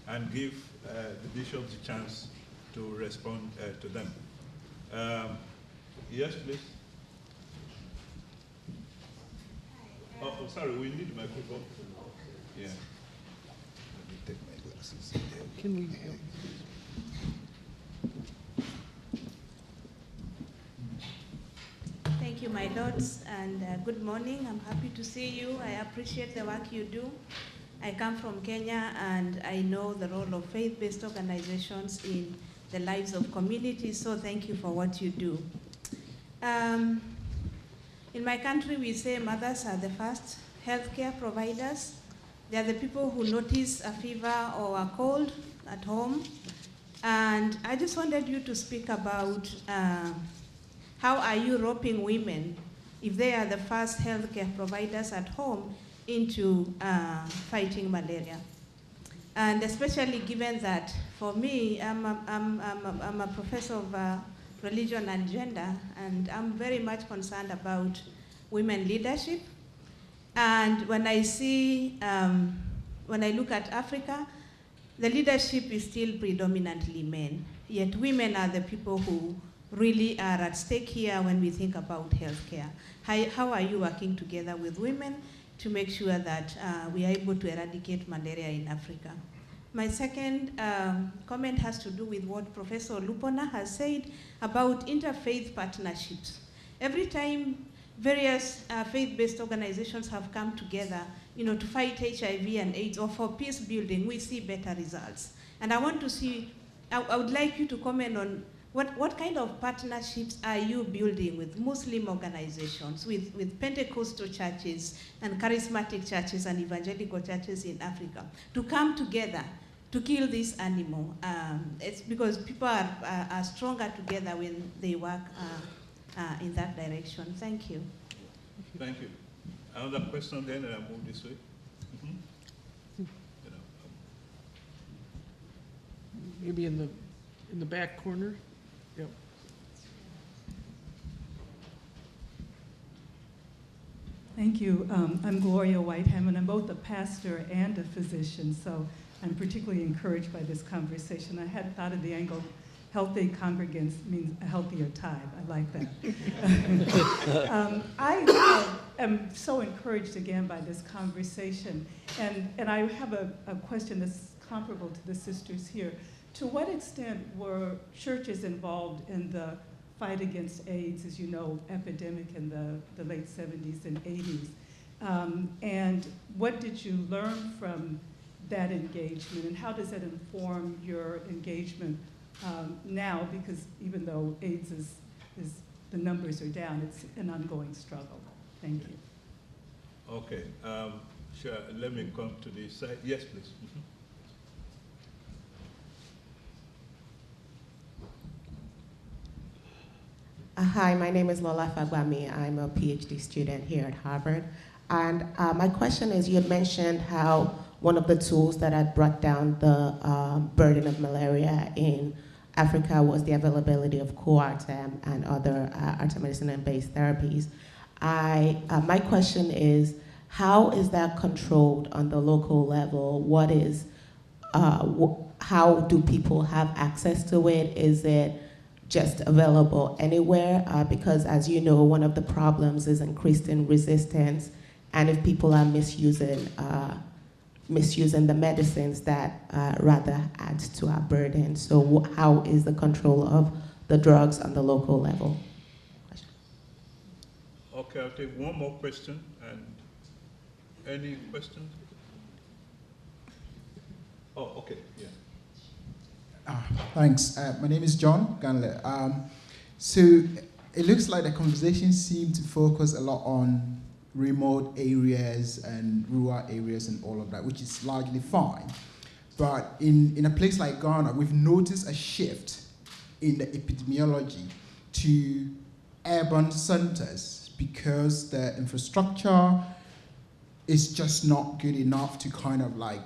and give the bishop the chance to respond to them. Yes, please. Oh, sorry, we need a microphone. Yeah. Let me take my glasses. Can we? Thank you, my lords, and good morning. I'm happy to see you. I appreciate the work you do. I come from Kenya, and I know the role of faith-based organizations in the lives of communities, so thank you for what you do. In my country, we say mothers are the first healthcare providers. They are the people who notice a fever or a cold at home. And I just wanted you to speak about how are you roping women, if they are the first healthcare providers at home, into fighting malaria. And especially given that, for me, I'm a professor of religion and gender, and I'm very much concerned about women leadership. And when I see, when I look at Africa, the leadership is still predominantly men, yet women are the people who really are at stake here when we think about healthcare. How are you working together with women to make sure that we are able to eradicate malaria in Africa? My second comment has to do with what Professor Olupona has said about interfaith partnerships. Every time various faith-based organizations have come together, to fight HIV and AIDS or for peace building, we see better results. And I want to see, I would like you to comment on what kind of partnerships are you building with Muslim organizations, with Pentecostal churches and charismatic churches and evangelical churches in Africa to come together to kill this animal? It's because people are stronger together when they work in that direction. Thank you. Thank you. Another question then, and I'll move this way. Maybe in the back corner. Yep. Thank you. I'm Gloria Whiteham, and I'm both a pastor and a physician, so I'm particularly encouraged by this conversation. I had thought of the angle, healthy congregants means a healthier tithe. I like that. I am so encouraged again by this conversation, and I have a question that's comparable to the sisters here. To what extent were churches involved in the fight against AIDS, as you know, epidemic in the late 70s and 80s? And what did you learn from that engagement, and how does that inform your engagement now? Because even though AIDS is the numbers are down, it's an ongoing struggle. Thank you. Okay, sure, let me come to this side. Yes, please. Hi, my name is Lola Fagbami. I'm a PhD student here at Harvard. And my question is, you had mentioned how one of the tools that had brought down the burden of malaria in Africa was the availability of coartem and other artemisinin-based therapies. My question is, how is that controlled on the local level? What is, how do people have access to it? Is it just available anywhere? Because as you know, one of the problems is increasing resistance, and if people are misusing the medicines, that rather adds to our burden. So how is the control of the drugs on the local level? Okay, I'll take one more question. And any questions? Oh, okay, yeah. Thanks. My name is John Ganle. So it looks like the conversation seemed to focus a lot on remote areas and rural areas and all of that, which is largely fine. But in a place like Ghana, we've noticed a shift in the epidemiology to urban centers because the infrastructure is just not good enough to kind of like,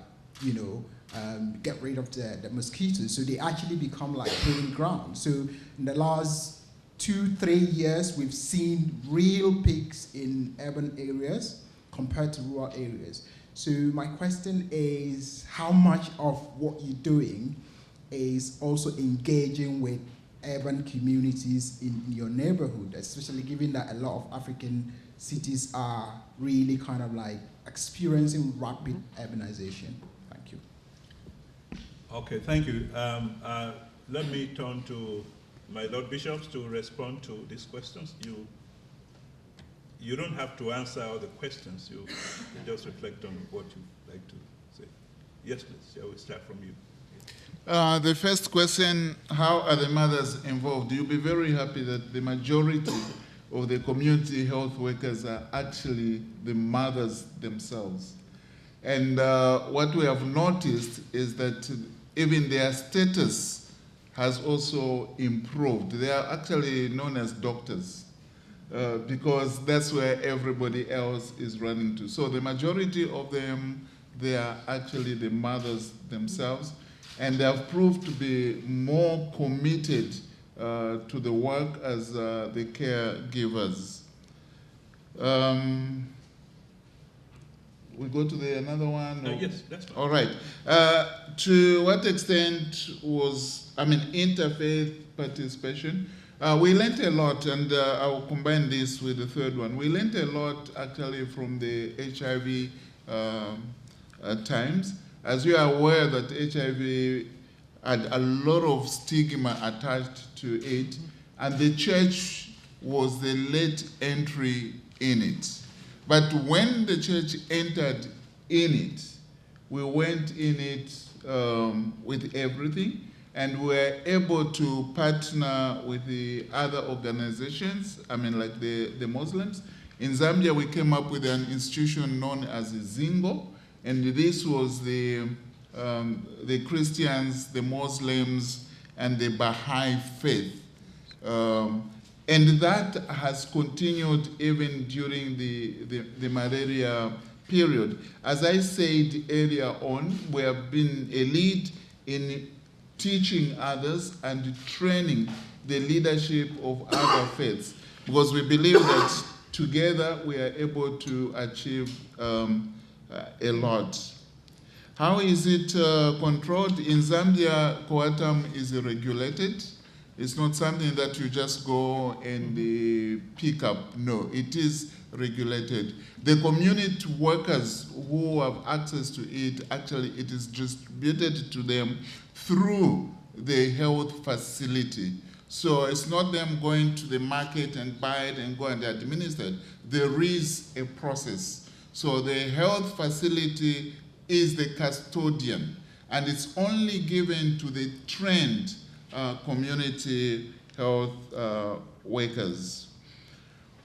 get rid of the mosquitoes. So they actually become like playing ground. So in the last 2-3 years, we've seen real peaks in urban areas compared to rural areas. So my question is, how much of what you're doing is also engaging with urban communities in your neighborhood, especially given that a lot of African cities are really kind of like experiencing rapid urbanization. Thank you. Okay, thank you. Let me turn to my Lord Bishops to respond to these questions. You don't have to answer all the questions. You just reflect on what you'd like to say. Yes, please. Shall we start from you? The first question, how are the mothers involved? You'll be very happy that the majority of the community health workers are actually the mothers themselves. And what we have noticed is that even their status has also improved. They are actually known as doctors because that's where everybody else is running to. So the majority of them, they are actually the mothers themselves, and they have proved to be more committed to the work as the caregivers. We go to another one? Yes, that's fine. All right. To what extent was, interfaith participation? We learned a lot, and I'll combine this with the third one. We learned a lot, actually, from the HIV times. As you are aware that HIV had a lot of stigma attached to it, and the church was the late entry in it. But when the church entered in it, we went in it with everything, and we were able to partner with the other organizations, like the Muslims. In Zambia, we came up with an institution known as Zingo, and this was the Christians, the Muslims, and the Baha'i faith. And that has continued even during the malaria period. As I said earlier on, we have been a lead in teaching others and training the leadership of other faiths, because we believe that together we are able to achieve a lot. How is it controlled? In Zambia, coatam is regulated. It's not something that you just go and pick up. No, it is regulated. The community workers who have access to it, actually it is distributed to them through the health facility. So it's not them going to the market and buy it and go and administer it. There is a process. So the health facility is the custodian, and it's only given to the trained community health workers.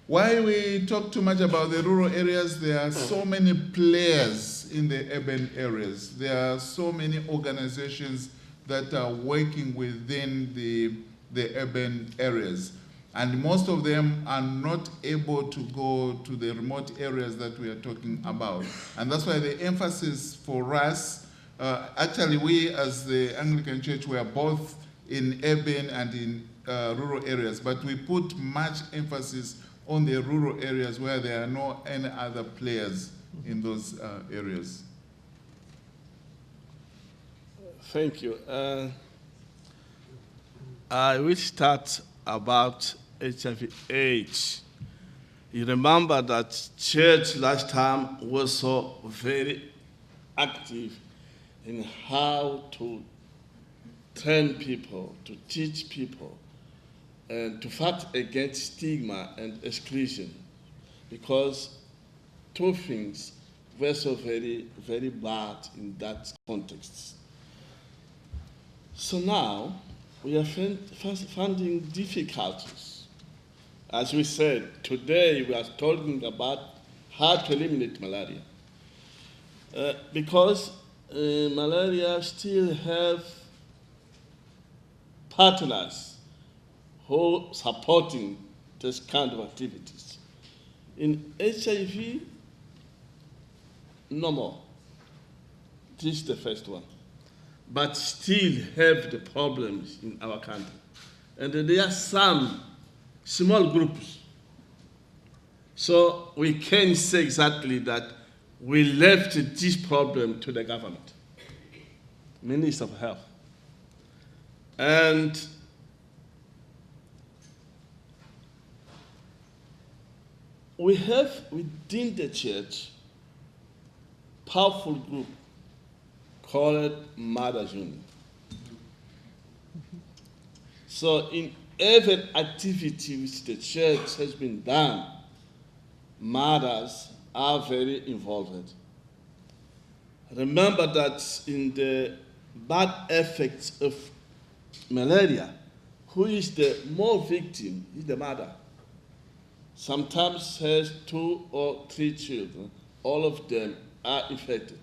Why we talk too much about the rural areas? There are so many players in the urban areas. There are so many organizations that are working within the urban areas. And most of them are not able to go to the remote areas that we are talking about. And that's why the emphasis for us, actually we as the Anglican Church, we are both in urban and in rural areas, but we put much emphasis on the rural areas where there are no any other players in those areas. Thank you. I will start about HIV/AIDS. You remember that church last time was so very active in how to train people, to teach people, and to fight against stigma and exclusion, because two things were so very, very bad in that context. So now we are finding difficulties. As we said, today we are talking about how to eliminate malaria. Because malaria still have partners who are supporting this kind of activities. In HIV, no more. This is the first one. But still have the problems in our country. And there are some small groups. So we can say exactly that we left this problem to the government, Minister of Health. And we have within the church powerful group called Mothers Union. So in every activity which the church has been done, mothers are very involved. Remember that in the bad effects of malaria, who is the more victim is the mother. Sometimes has 2 or 3 children, all of them are infected.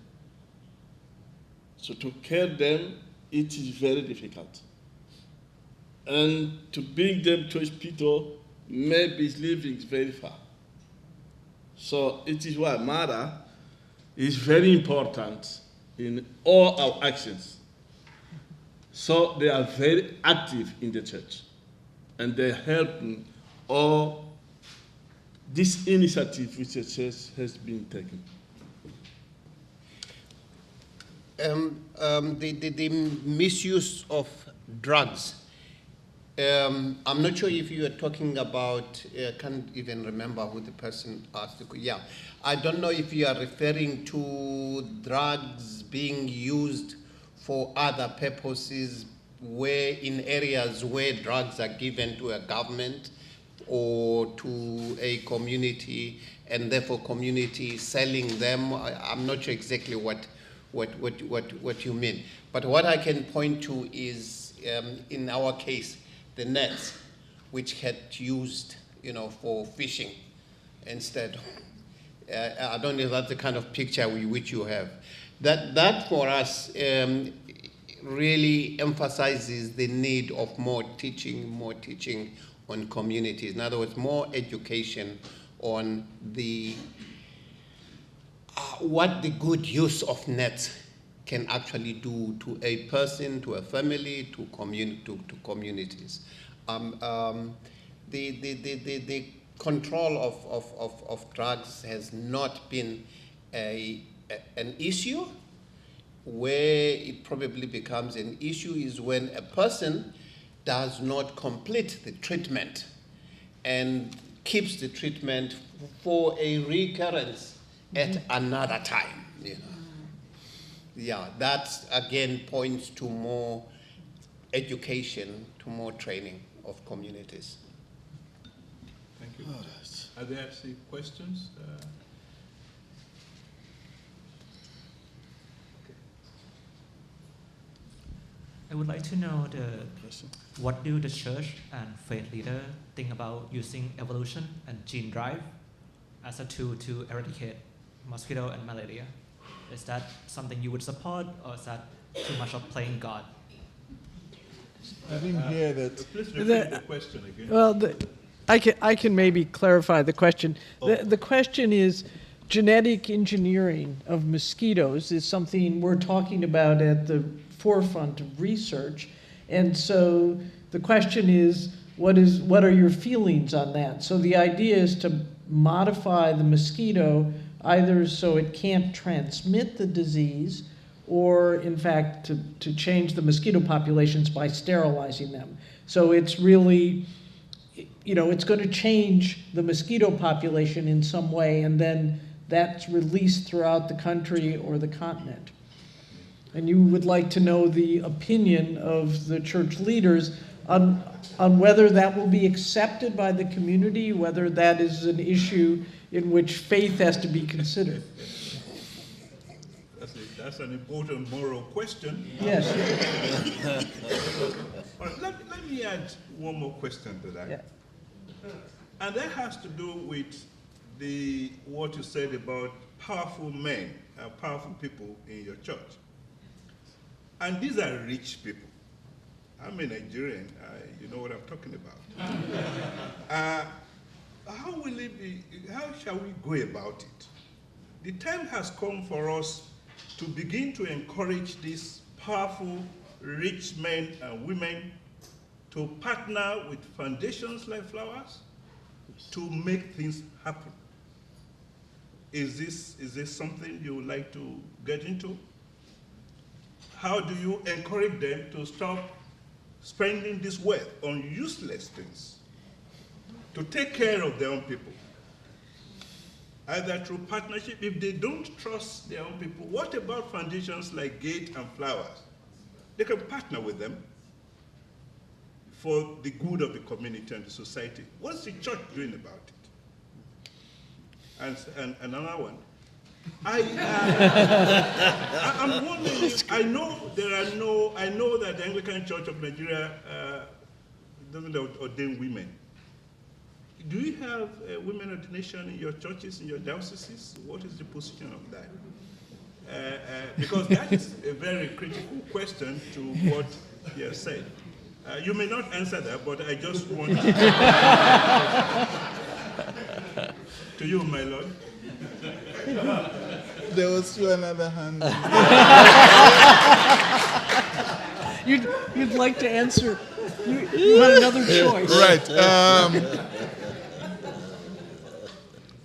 So to care them, it is very difficult. And to bring them to hospital, maybe living very far. So it is why mother is very important in all our actions. So they are very active in the church, and they help in all this initiative which the church has been taking. The misuse of drugs. I'm not sure if you are talking about, I can't even remember who the person asked. Yeah, I don't know if you are referring to drugs being used for other purposes, where in areas where drugs are given to a government or to a community, and therefore community selling them. I'm not sure exactly what you mean. But what I can point to is, in our case, the nets, which had used, for fishing instead. I don't know if that's the kind of picture which you have. That for us really emphasizes the need of more teaching on communities. In other words, more education on the what the good use of nets can actually do to a person, to a family, to communities. The control of drugs has not been an issue. Where it probably becomes an issue is when a person does not complete the treatment and keeps the treatment for a recurrence at another time. Yeah, that again points to more education, to more training of communities. Thank you. Are there actually questions? I would like to know what do the church and faith leader think about using evolution and gene drive as a tool to eradicate mosquito and malaria? Is that something you would support, or is that too much of playing God? I didn't hear that. Please repeat the question again. Well, I can maybe clarify the question. The question is, genetic engineering of mosquitoes is something we're talking about at the forefront of research, and so the question is, what are your feelings on that? So the idea is to modify the mosquito either so it can't transmit the disease, or in fact to change the mosquito populations by sterilizing them. So it's really, it's going to change the mosquito population in some way, and then that's released throughout the country or the continent. And you would like to know the opinion of the church leaders on whether that will be accepted by the community, whether that is an issue in which faith has to be considered. That's an important moral question. Yes. All right, let me add one more question to that. Yeah. And that has to do with what you said about powerful men, powerful people in your church. And these are rich people. I'm a Nigerian, you know what I'm talking about. How will it be, how shall we go about it? The time has come for us to begin to encourage these powerful, rich men and women to partner with foundations like Flowers to make things happen. Is this something you would like to get into? How do you encourage them to stop spending this wealth on useless things to take care of their own people, either through partnership? If they don't trust their own people, what about foundations like Gate and Flowers? They can partner with them for the good of the community and the society. What's the church doing about it? And another one. I'm wondering if, I know that the Anglican Church of Nigeria doesn't ordain women. Do you have women ordination in your churches, in your dioceses? What is the position of that? Because that is a very critical question to what you have said. You may not answer that, but I just want to you, my lord. There was still another hand. You'd like to answer. You had another choice. Right.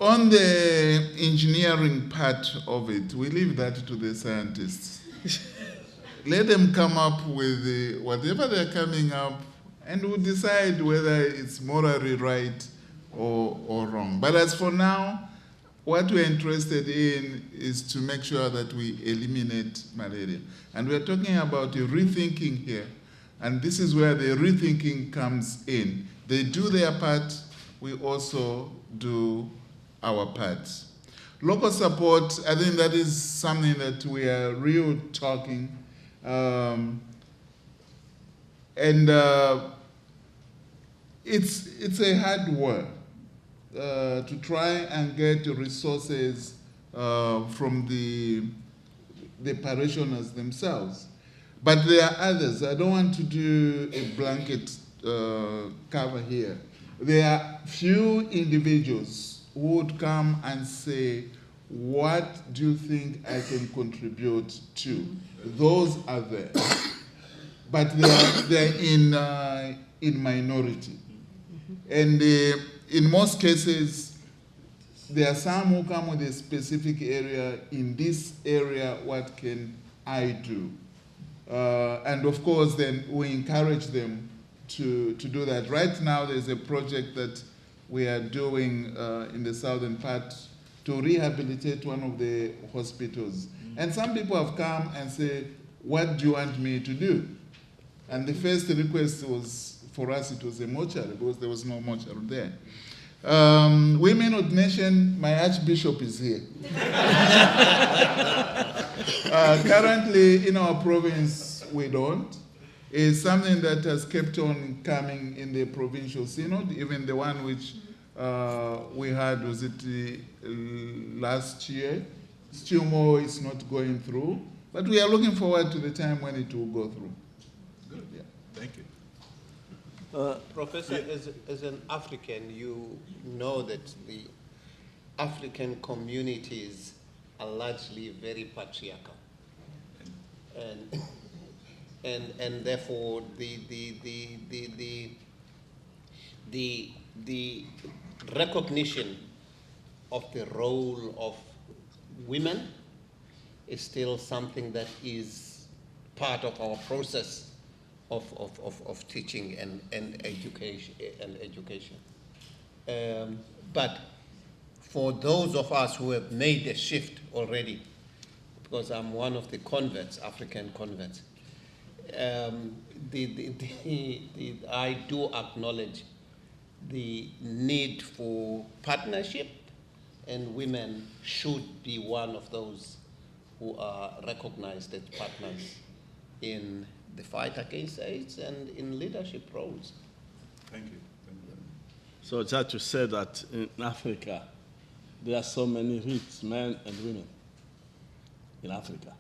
On the engineering part of it, we leave that to the scientists. Let them come up with whatever they're coming up, and we'll decide whether it's morally right or wrong. But as for now, what we're interested in is to make sure that we eliminate malaria. And we're talking about a rethinking here. And this is where the rethinking comes in. They do their part, we also do our part. Local support, I think that is something that we are real talking. It's a hard work to try and get resources from the parishioners themselves. But there are others. I don't want to do a blanket cover here. There are few individuals who would come and say, what do you think I can contribute to? Those are there. But they're in minority. And in most cases, there are some who come with a specific area. In this area, what can I do? And of course, then we encourage them to do that. Right now, there's a project that we are doing in the southern part to rehabilitate one of the hospitals. And some people have come and said, what do you want me to do? And the first request was, for us, it was a mortuary, because there was no mortuary there. Women ordination, my Archbishop is here. Currently, in our province, we don't. It's something that has kept on coming in the provincial synod, even the one which we had, was it last year? Still more is not going through, but we are looking forward to the time when it will go through. Good. Yeah. Thank you. Professor, as an African, you know that the African communities are largely very patriarchal, and therefore the recognition of the role of women is still something that is part of our process of teaching and education. But for those of us who have made a shift already, because I'm one of the converts, African converts, I do acknowledge the need for partnership, and women should be one of those who are recognized as partners in the fight against AIDS and in leadership roles. Thank you. Thank you. So just to say that in Africa, there are so many rich men and women in Africa.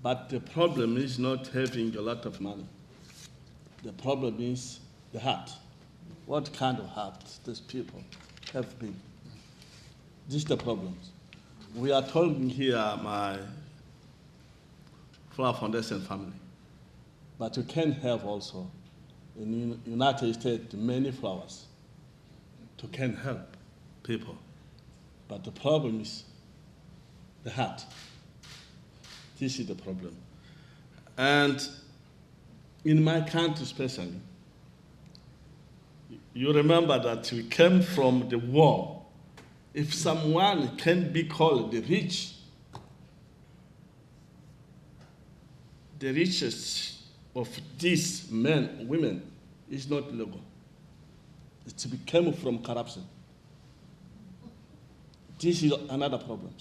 But the problem is not having a lot of money. The problem is the heart. What kind of heart these people have been? This is the problem. We are talking here my Flower Foundation family. But you can have also in the United States many flowers to can help people. But the problem is the heart. This is the problem. And in my country especially, you remember that we came from the war. If someone can be called the rich, the richest of these men, women, is not legal. It came from corruption. This is another problem.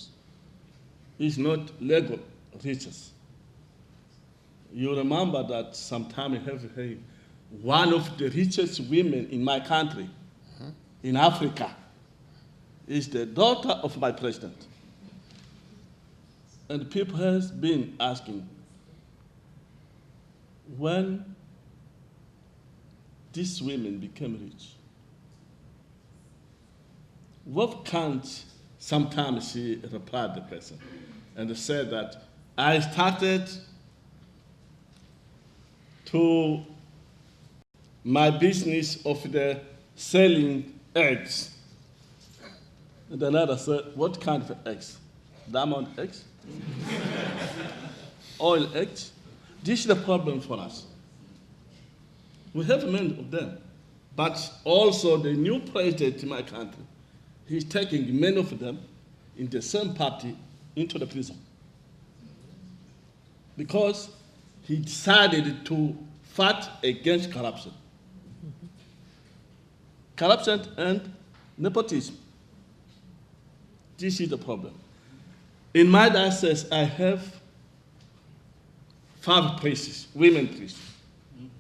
It's not legal riches. You remember that sometime one of the richest women in my country, in Africa, is the daughter of my president. And people have been asking, when these women became rich, what can't sometimes she replied the person and said that I started to my business of the selling eggs. And another said, what kind of eggs? Diamond eggs? Oil eggs? This is the problem for us. We have many of them. But also the new president in my country, he's taking many of them in the same party into the prison. Because he decided to fight against corruption. Corruption and nepotism. This is the problem. In my diocese, I have 5 priests, women priests.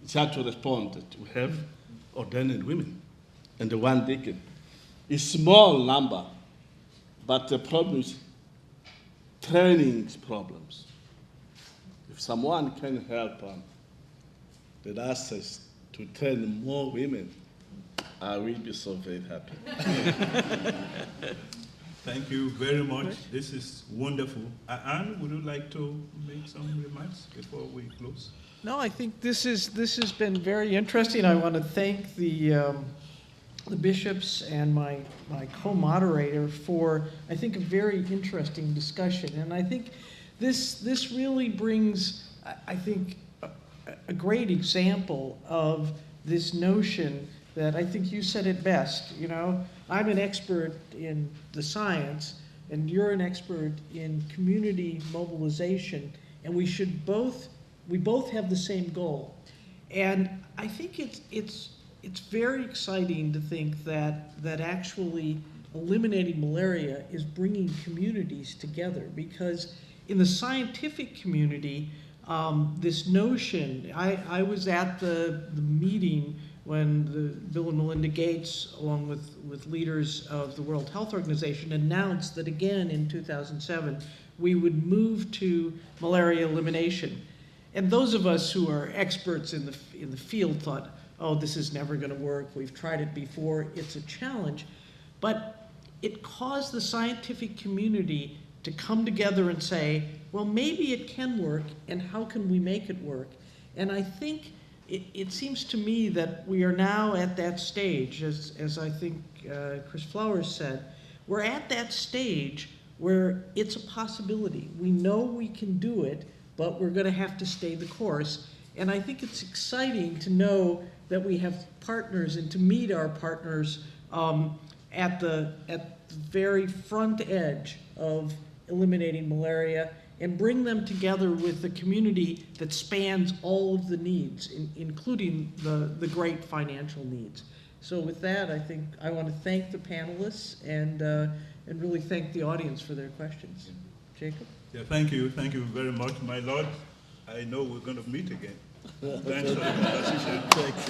It's hard to respond that we have ordained women and the 1 deacon. It's a small number, but the problem is training problems. If someone can help the diocese to train more women, I will be so very happy. Thank you very much. This is wonderful. Anne, would you like to make some remarks before we close? No, I think this has been very interesting. I want to thank the bishops and my co-moderator for, I think, a very interesting discussion. And I think this really brings, I think, a great example of this notion that I think you said it best. You know, I'm an expert in the science, and you're an expert in community mobilization, and we both have the same goal. And I think it's very exciting to think that actually eliminating malaria is bringing communities together, because in the scientific community, this notion, I was at the meeting when the Bill and Melinda Gates, along with leaders of the World Health Organization, announced that again in 2007, we would move to malaria elimination. And those of us who are experts in the field thought, oh, this is never going to work. We've tried it before. It's a challenge. But it caused the scientific community to come together and say, well, maybe it can work, and how can we make it work? And I think it seems to me that we are now at that stage, as I think Chris Flowers said, we're at that stage where it's a possibility. We know we can do it, but we're going to have to stay the course. And I think it's exciting to know that we have partners and to meet our partners at the very front edge of eliminating malaria, and bring them together with the community that spans all of the needs, including the great financial needs. So with that, I think I want to thank the panelists and really thank the audience for their questions. Jacob? Yeah, thank you very much, my Lord. I know we're going to meet again. Thanks for the conversation.